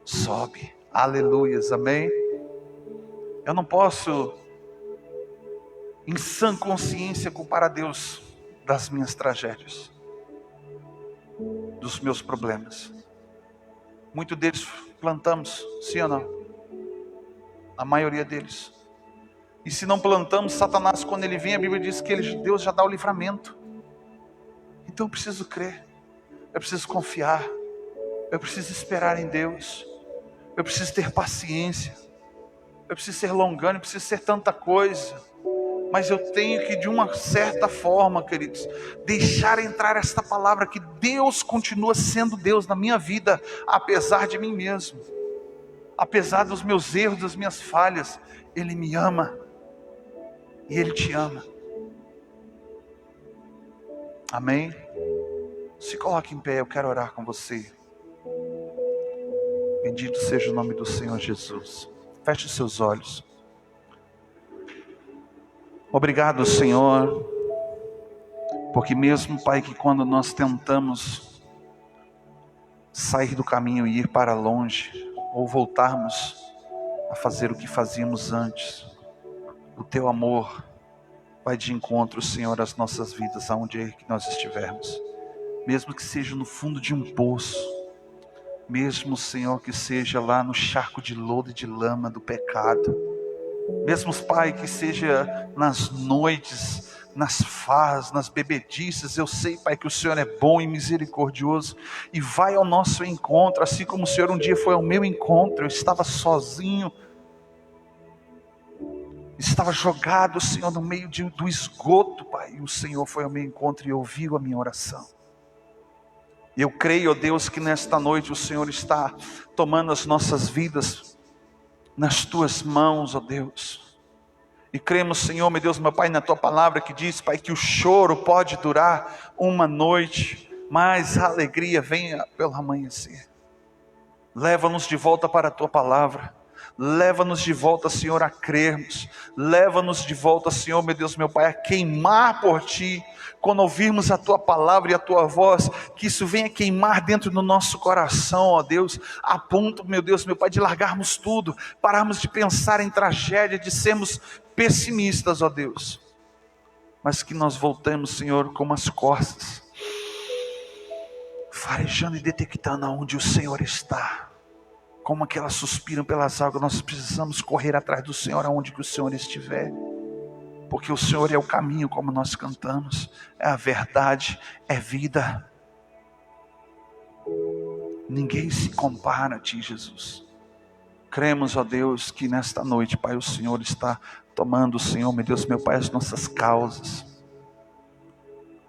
Sobe. Aleluias, amém? Eu não posso, em sã consciência, culpar a Deus das minhas tragédias, dos meus problemas. Muitos deles plantamos, sim ou não? A maioria deles. E se não plantamos, Satanás, quando ele vem, a Bíblia diz que Deus já dá o livramento. Então eu preciso crer, eu preciso confiar, eu preciso esperar em Deus, eu preciso ter paciência, eu preciso ser longânimo, eu preciso ser tanta coisa. Mas eu tenho que, de uma certa forma, queridos, deixar entrar esta palavra, que Deus continua sendo Deus na minha vida, apesar de mim mesmo. Apesar dos meus erros, das minhas falhas, Ele me ama. E Ele te ama. Amém? Se coloque em pé, eu quero orar com você. Bendito seja o nome do Senhor Jesus. Feche os seus olhos. Obrigado, Senhor, porque mesmo, Pai, que quando nós tentamos sair do caminho e ir para longe, ou voltarmos a fazer o que fazíamos antes, o Teu amor vai de encontro, Senhor, às nossas vidas, aonde é que nós estivermos. Mesmo que seja no fundo de um poço, mesmo, Senhor, que seja lá no charco de lodo e de lama do pecado, mesmo, Pai, que seja nas noites, nas farras, nas bebedices, eu sei, Pai, que o Senhor é bom e misericordioso, e vai ao nosso encontro, assim como o Senhor um dia foi ao meu encontro. Eu estava sozinho, estava jogado, Senhor, no meio do esgoto, Pai, e o Senhor foi ao meu encontro e ouviu a minha oração. Eu creio, ó Deus, que nesta noite o Senhor está tomando as nossas vidas nas Tuas mãos, ó Deus. E cremos, Senhor, meu Deus, meu Pai, na Tua palavra que diz, Pai, que o choro pode durar uma noite, mas a alegria vem pelo amanhecer. Leva-nos de volta para a Tua palavra. Leva-nos de volta, Senhor, a crermos. Leva-nos de volta, Senhor, meu Deus, meu Pai, a queimar por Ti. Quando ouvirmos a Tua palavra e a Tua voz, que isso venha queimar dentro do nosso coração, ó Deus, a ponto, meu Deus, meu Pai, de largarmos tudo, pararmos de pensar em tragédia, de sermos pessimistas, ó Deus. mas que nós voltemos, Senhor, como as corças, farejando e detectando aonde o Senhor está. Como aquelas suspiram pelas águas, nós precisamos correr atrás do Senhor aonde que o Senhor estiver. Porque o Senhor é o caminho, como nós cantamos, é a verdade, é vida. Ninguém se compara a Ti, Jesus. Cremos, ó Deus, que nesta noite, Pai, o Senhor está tomando, Senhor, meu Deus, meu Pai, as nossas causas,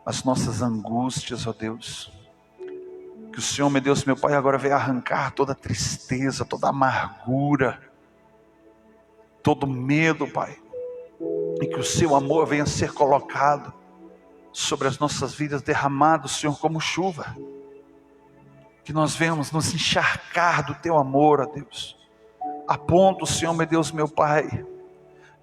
as nossas angústias, ó Deus. Que o Senhor, meu Deus, meu Pai, agora venha arrancar toda tristeza, toda amargura, todo medo, Pai. E que o Seu amor venha ser colocado sobre as nossas vidas, derramado, Senhor, como chuva. Que nós venhamos nos encharcar do Teu amor, ó Deus. A ponto, Senhor, meu Deus, meu Pai,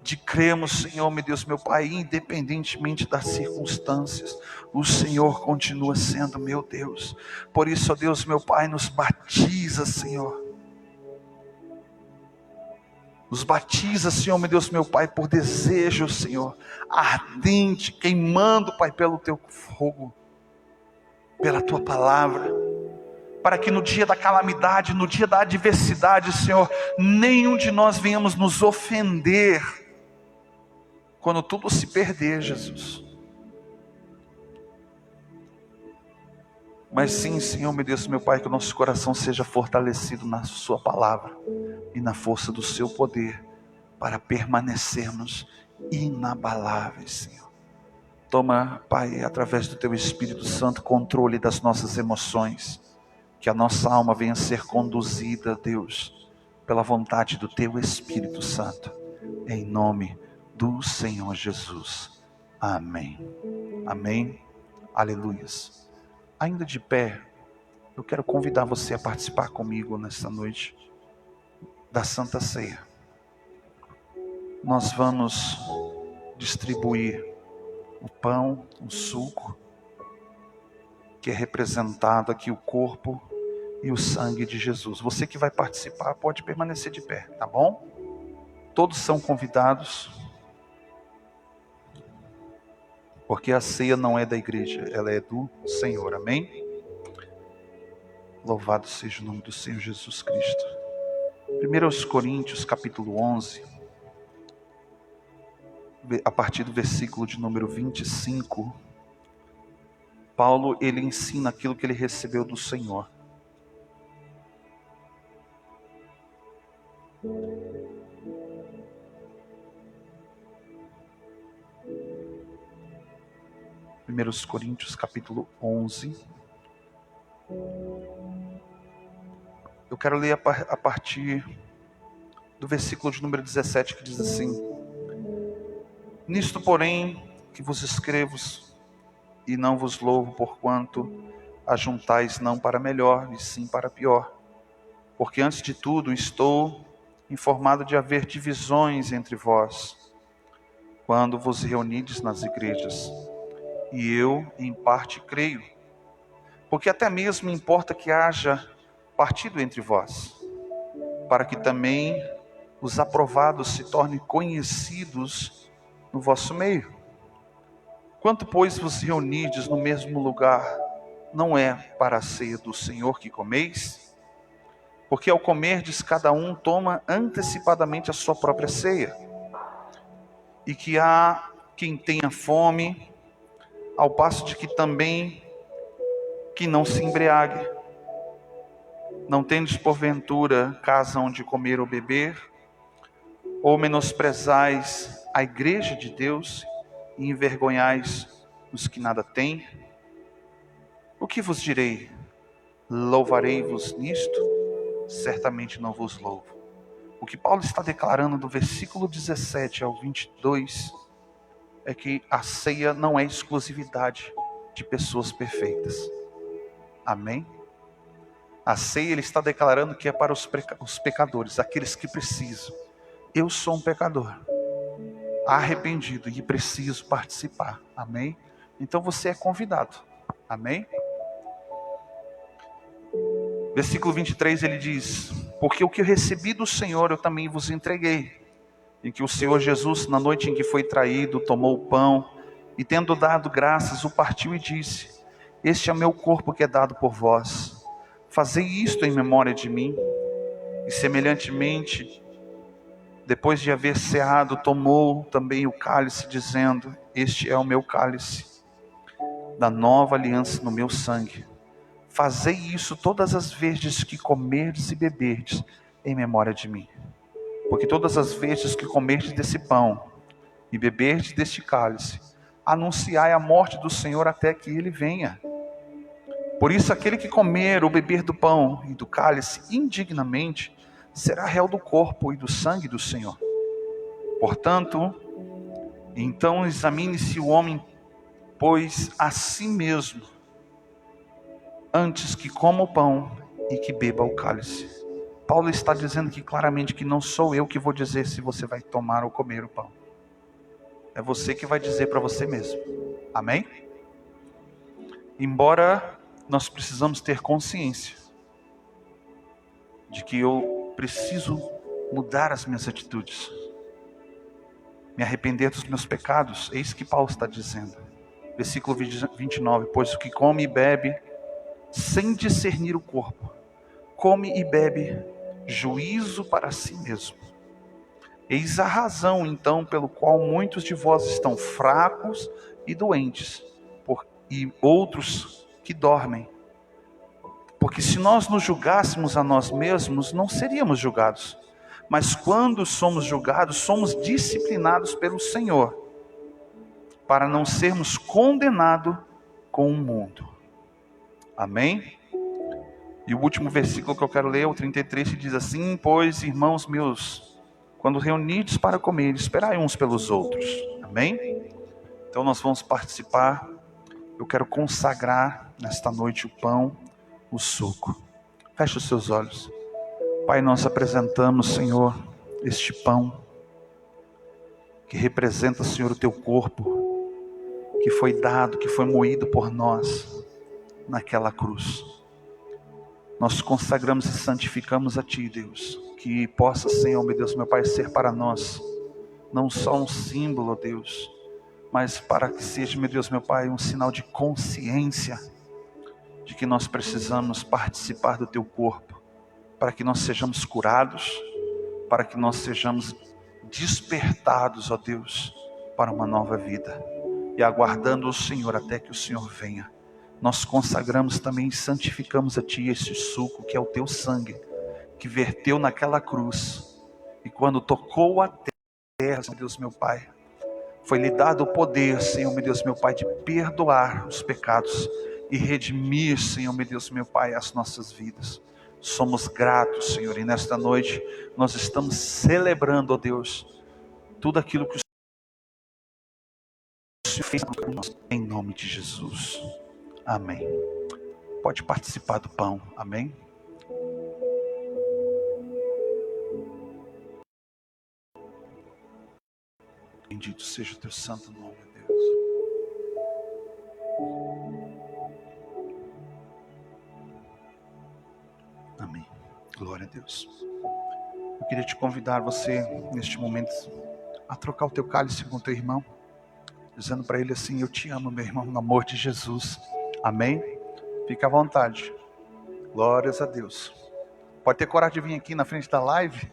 de crermos, Senhor, meu Deus, meu Pai, independentemente das circunstâncias, o Senhor continua sendo meu Deus. Por isso, ó Deus, meu Pai, nos batiza, Senhor. Nos batiza, Senhor, meu Deus, meu Pai, por desejo, Senhor, ardente, queimando, Pai, pelo Teu fogo, pela Tua palavra, para que no dia da calamidade, no dia da adversidade, Senhor, nenhum de nós venhamos nos ofender, quando tudo se perder, Jesus. Mas sim, Senhor, meu Deus, meu Pai, que o nosso coração seja fortalecido na Sua palavra e na força do Seu poder, para permanecermos inabaláveis, Senhor. Toma, Pai, através do Teu Espírito Santo, controle das nossas emoções, que a nossa alma venha ser conduzida, Deus, pela vontade do Teu Espírito Santo, em nome do Senhor Jesus. Amém. Amém. Aleluias. Ainda de pé, eu quero convidar você a participar comigo nesta noite da Santa Ceia. Nós vamos distribuir o pão, o suco, que é representado aqui o corpo e o sangue de Jesus. Você que vai participar pode permanecer de pé, tá bom? Todos são convidados, porque a ceia não é da igreja, ela é do Senhor, amém? Louvado seja o nome do Senhor Jesus Cristo. 1 Coríntios capítulo 11, a partir do versículo de número 25, Paulo, ele ensina aquilo que ele recebeu do Senhor. Primeiros Coríntios capítulo 11. Eu quero ler a partir do versículo de número 17, que diz assim: Nisto, porém, que vos escrevo e não vos louvo, porquanto ajuntais não para melhor, e sim para pior. Porque antes de tudo estou informado de haver divisões entre vós, quando vos reunides nas igrejas. E eu, em parte, creio. Porque até mesmo importa que haja partido entre vós, para que também os aprovados se tornem conhecidos no vosso meio. Quanto, pois, vos reunides no mesmo lugar, não é para a ceia do Senhor que comeis? Porque ao comerdes, cada um toma antecipadamente a sua própria ceia. E que há quem tenha fome, ao passo de que também que não se embriague. Não tendes porventura casa onde comer ou beber? Ou menosprezais a igreja de Deus e envergonhais os que nada têm? O que vos direi? Louvarei-vos nisto? Certamente não vos louvo. O que Paulo está declarando do versículo 17 ao 22 é que a ceia não é exclusividade de pessoas perfeitas. Amém? A ceia ele está declarando que é para os pecadores, aqueles que precisam. Eu sou um pecador, arrependido e preciso participar. Amém? Então você é convidado. Amém? Versículo 23 ele diz: Porque o que eu recebi do Senhor eu também vos entreguei. Em que o Senhor Jesus, na noite em que foi traído, tomou o pão E tendo dado graças, o partiu e disse: Este é o meu corpo que é dado por vós. Fazei isto em memória de mim. E semelhantemente, depois de haver ceado, tomou também o cálice, dizendo: Este é o meu cálice da nova aliança no meu sangue. Fazei isso todas as vezes que comerdes e beberdes, em memória de mim. Porque todas as vezes que comerdes desse pão e beberdes deste cálice, anunciai a morte do Senhor até que ele venha. Por isso, aquele que comer ou beber do pão e do cálice indignamente, será réu do corpo e do sangue do Senhor. Portanto, então examine-se o homem, pois a si mesmo, antes que coma o pão e que beba o cálice. Paulo está dizendo aqui claramente que não sou eu que vou dizer se você vai tomar ou comer o pão. É você que vai dizer para você mesmo. Amém? Embora nós precisamos ter consciência de que eu preciso mudar as minhas atitudes, me arrepender dos meus pecados. É isso que Paulo está dizendo. Versículo 29. Pois o que come e bebe sem discernir o corpo, come e bebe juízo para si mesmo. Eis a razão, então, pelo qual muitos de vós estão fracos e doentes, e outros que dormem. Porque se nós nos julgássemos a nós mesmos, não seríamos julgados. Mas quando somos julgados, somos disciplinados pelo Senhor, para não sermos condenados com o mundo. Amém? E o último versículo que eu quero ler é o 33, que diz assim: Pois, irmãos meus, quando reunidos para comer, esperai uns pelos outros. Amém? Então nós vamos participar. Eu quero consagrar nesta noite o pão, o suco. Feche os seus olhos. Pai, nós apresentamos, Senhor, este pão, que representa, Senhor, o teu corpo, que foi dado, que foi moído por nós, naquela cruz. Nós consagramos e santificamos a Ti, Deus, que possa, Senhor, meu Deus, meu Pai, ser para nós, não só um símbolo, Deus, mas para que seja, meu Deus, meu Pai, um sinal de consciência, de que nós precisamos participar do Teu corpo, para que nós sejamos curados, para que nós sejamos despertados, ó Deus, para uma nova vida, e aguardando o Senhor até que o Senhor venha. Nós consagramos também e santificamos a Ti esse suco, que é o Teu sangue, que verteu naquela cruz, e quando tocou a terra, meu Deus, meu Pai, foi lhe dado o poder, Senhor, meu Deus, meu Pai, de perdoar os pecados e redimir, Senhor, meu Deus, meu Pai, as nossas vidas. Somos gratos, Senhor, e nesta noite nós estamos celebrando, ó Deus, tudo aquilo que o Senhor fez por nós, em nome de Jesus. Amém. Pode participar do pão. Amém. Bendito seja o teu santo nome, Deus. Amém. Glória a Deus. Eu queria te convidar, você, neste momento, a trocar o teu cálice com o teu irmão, dizendo para ele assim: eu te amo, meu irmão, no amor de Jesus. Amém? Fica à vontade. Glórias a Deus. Pode ter coragem de vir aqui na frente da live.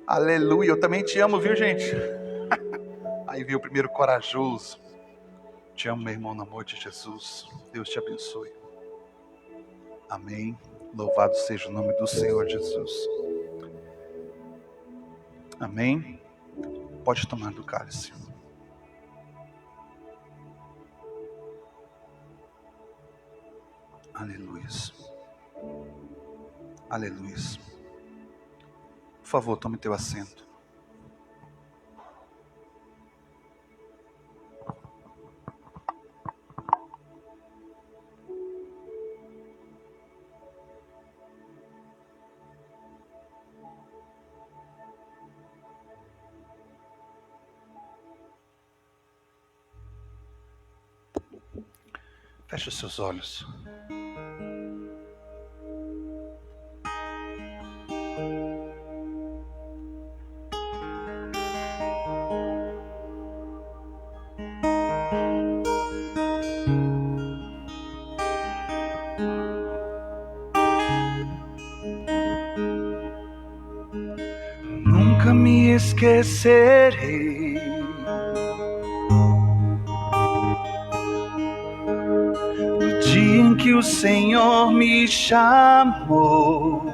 Aleluia. Eu também te amo, viu, gente? Aí veio o primeiro corajoso. Te amo, meu irmão, no amor de Jesus. Deus te abençoe. Amém. Louvado seja o nome do Senhor Jesus. Amém. Pode tomar do cálice. Aleluia. Aleluia. Por favor, tome teu assento. Feche os seus olhos. nunca me esquecerei do dia em que o Senhor me chamou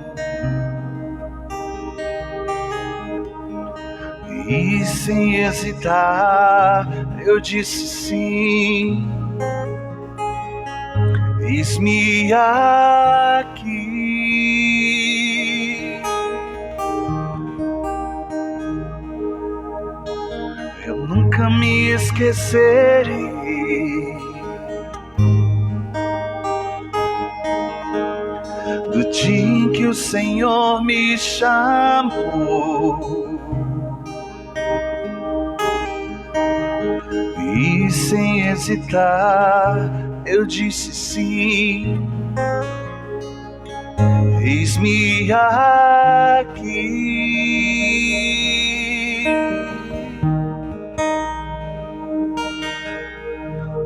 e sem hesitar eu disse sim. Eis-me aqui. Eu nunca me esquecerei do dia em que o Senhor me chamou e sem hesitar eu disse sim. Eis-me aqui.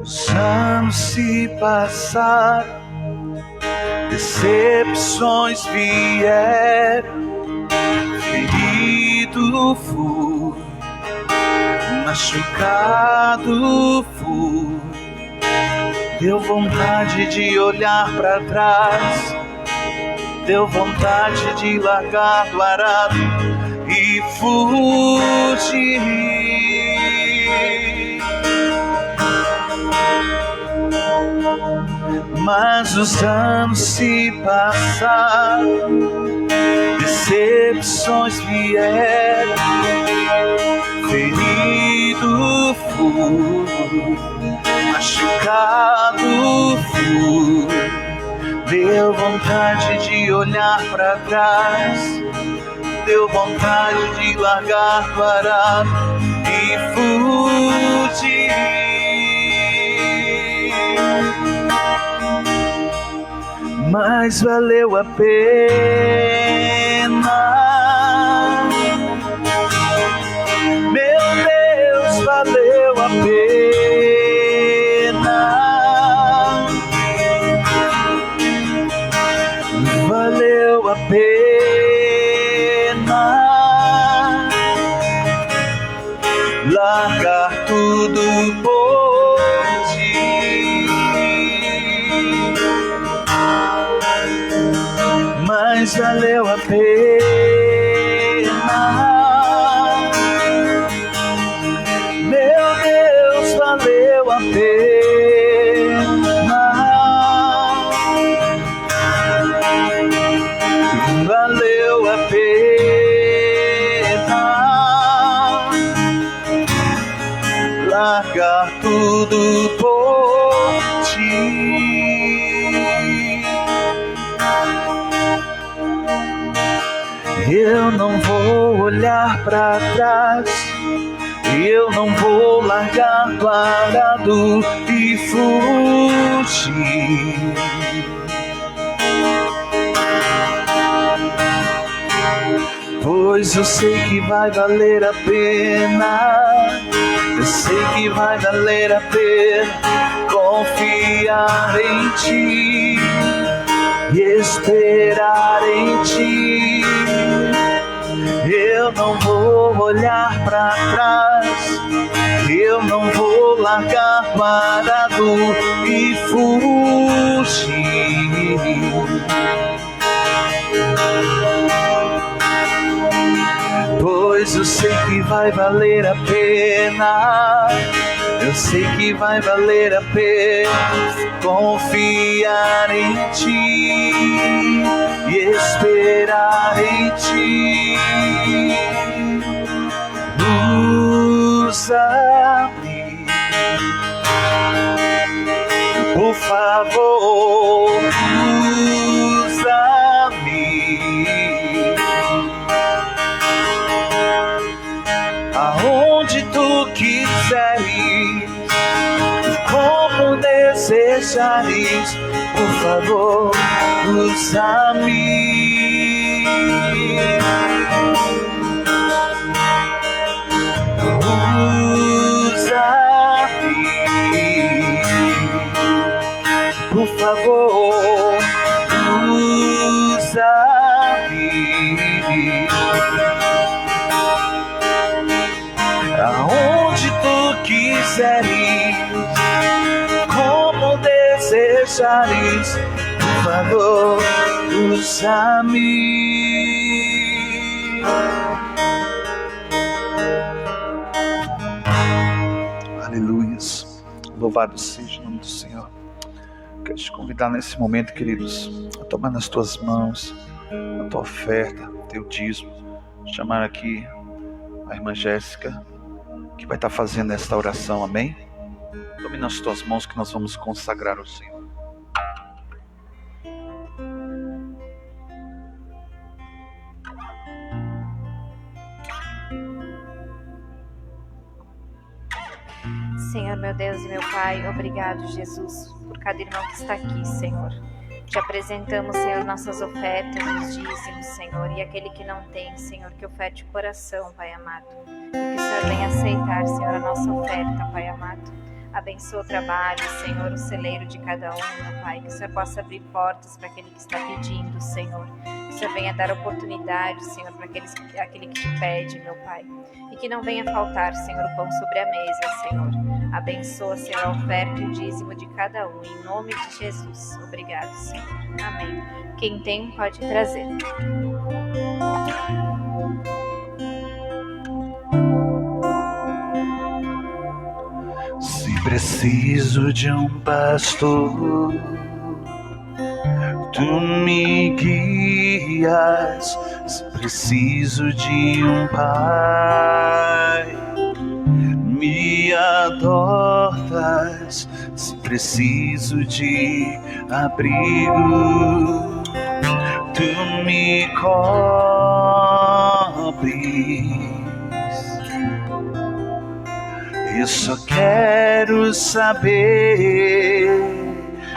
Os anos se passaram, decepções vieram, ferido fui, machucado fui. Deu vontade de olhar pra trás, deu vontade de largar do arado e fugir. Mas os anos se passaram, decepções vieram, ferido fui, machucado fui. Deu vontade de olhar pra trás, deu vontade de largar do arado e fugir. Mas valeu a pena, meu Deus, valeu a pena, valeu a pena largar tudo por ti. Mas valeu a pena, meu Deus, valeu a pena, valeu a pena largar tudo por ti. Eu não vou olhar pra trás, eu não vou largar do arado e fugir. Pois eu sei que vai valer a pena, eu sei que vai valer a pena confiar em ti e esperar em ti. Eu não vou olhar pra trás, eu não vou largar parado e fugir. Pois eu sei que vai valer a pena, eu sei que vai valer a pena confiar em ti e esperar em ti. Usa-me, por favor, usa-me aonde tu quiseres, como desejares, por favor, usa-me. Usa-me, por favor, usa-me dores, por favor, usa-me. Aleluias. Louvado seja o nome do Senhor. Quero te convidar nesse momento, queridos, a tomar nas tuas mãos a tua oferta, teu dízimo. Chamar aqui a irmã Jéssica, que vai estar fazendo esta oração, amém? Tome nas tuas mãos que nós vamos consagrar ao Senhor. Senhor, meu Deus e meu Pai, obrigado, Jesus, por cada irmão que está aqui, Senhor. Te apresentamos, Senhor, nossas ofertas, os dízimos, Senhor, e aquele que não tem, Senhor, que oferte o coração, Pai amado. E que o Senhor venha aceitar, Senhor, a nossa oferta, Pai amado. Abençoa o trabalho, Senhor, o celeiro de cada um, meu Pai. Que o Senhor possa abrir portas para aquele que está pedindo, Senhor. Que o Senhor venha dar oportunidade, Senhor, para aquele que te pede, meu Pai. E que não venha faltar, Senhor, o pão sobre a mesa, Senhor. Abençoa, Senhor, a oferta e o dízimo de cada um, em nome de Jesus. Obrigado, Senhor. Amém. Quem tem, pode trazer. Se preciso de um pastor, tu me guias. Se preciso de um pai, me adotas. Se preciso de abrigo, tu me cobres. Eu só quero saber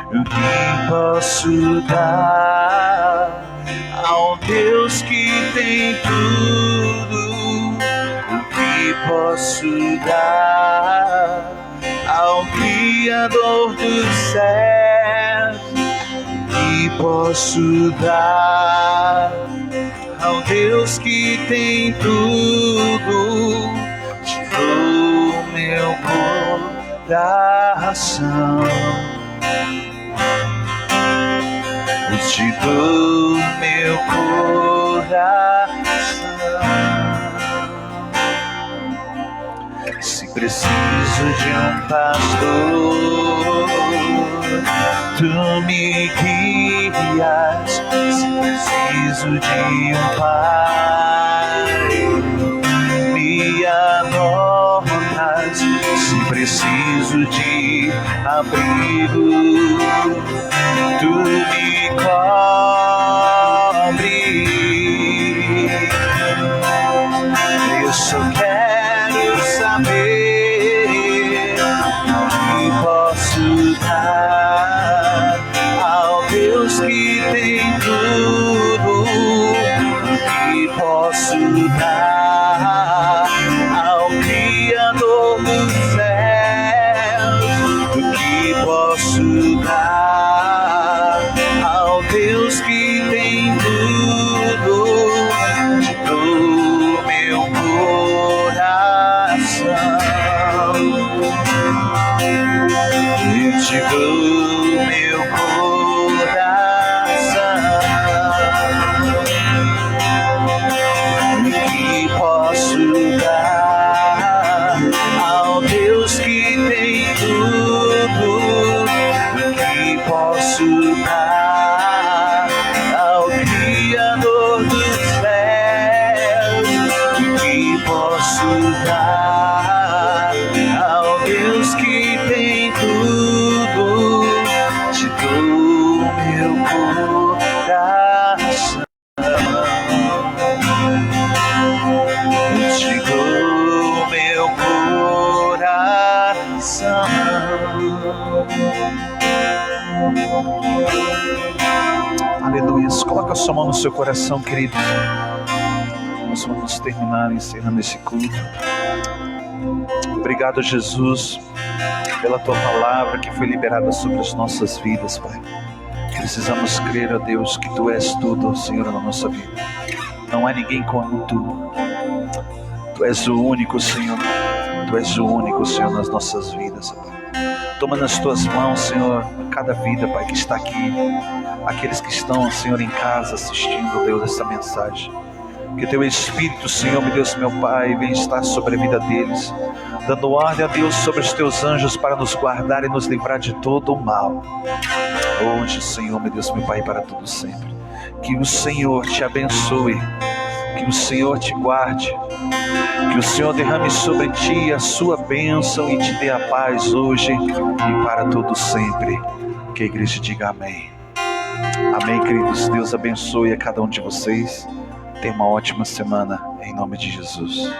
o que posso dar ao Deus que tem tudo. O que posso dar ao Criador dos céus? O que posso dar ao Deus que tem tudo? Te dou meu coração, eu te dou meu coração. Se preciso de um pastor, tu me guias. Se preciso de um pai, me adotas. Se preciso de abrigo, tu me cobres. Eu só quero saber o que posso dar ao Deus que tem tudo. O que posso dar ao Criador dos céus? O que posso dar ao Deus que tem tudo? Te dou meu coração, eu te dou meu coração. O que posso dar ao Deus que tem tudo? O que posso dar ao Criador dos céus? O que posso dar ao Deus que tem tudo? Te dou meu coração, te dou meu coração. Aleluia. Coloca a sua mão no seu coração, querido. Nós vamos terminar encerrando esse culto. Obrigado, Jesus, pela tua palavra que foi liberada sobre as nossas vidas, Pai. Precisamos crer, ó Deus, que tu és tudo, Senhor, na nossa vida. Não há ninguém como tu. Tu és o único, Senhor. Tu és o único, Senhor, nas nossas vidas, Pai. Toma nas tuas mãos, Senhor, cada vida, Pai, que está aqui. Aqueles que estão, Senhor, em casa assistindo, Deus, essa mensagem. Que teu Espírito, Senhor, meu Deus, meu Pai, venha estar sobre a vida deles, dando ordem a Deus sobre os teus anjos para nos guardar e nos livrar de todo o mal. Hoje, Senhor, meu Deus, meu Pai, para todo sempre. Que o Senhor te abençoe, que o Senhor te guarde, que o Senhor derrame sobre ti a sua bênção e te dê a paz hoje e para todo sempre. Que a igreja diga amém. Amém, queridos. Deus abençoe a cada um de vocês. Tenha uma ótima semana, em nome de Jesus.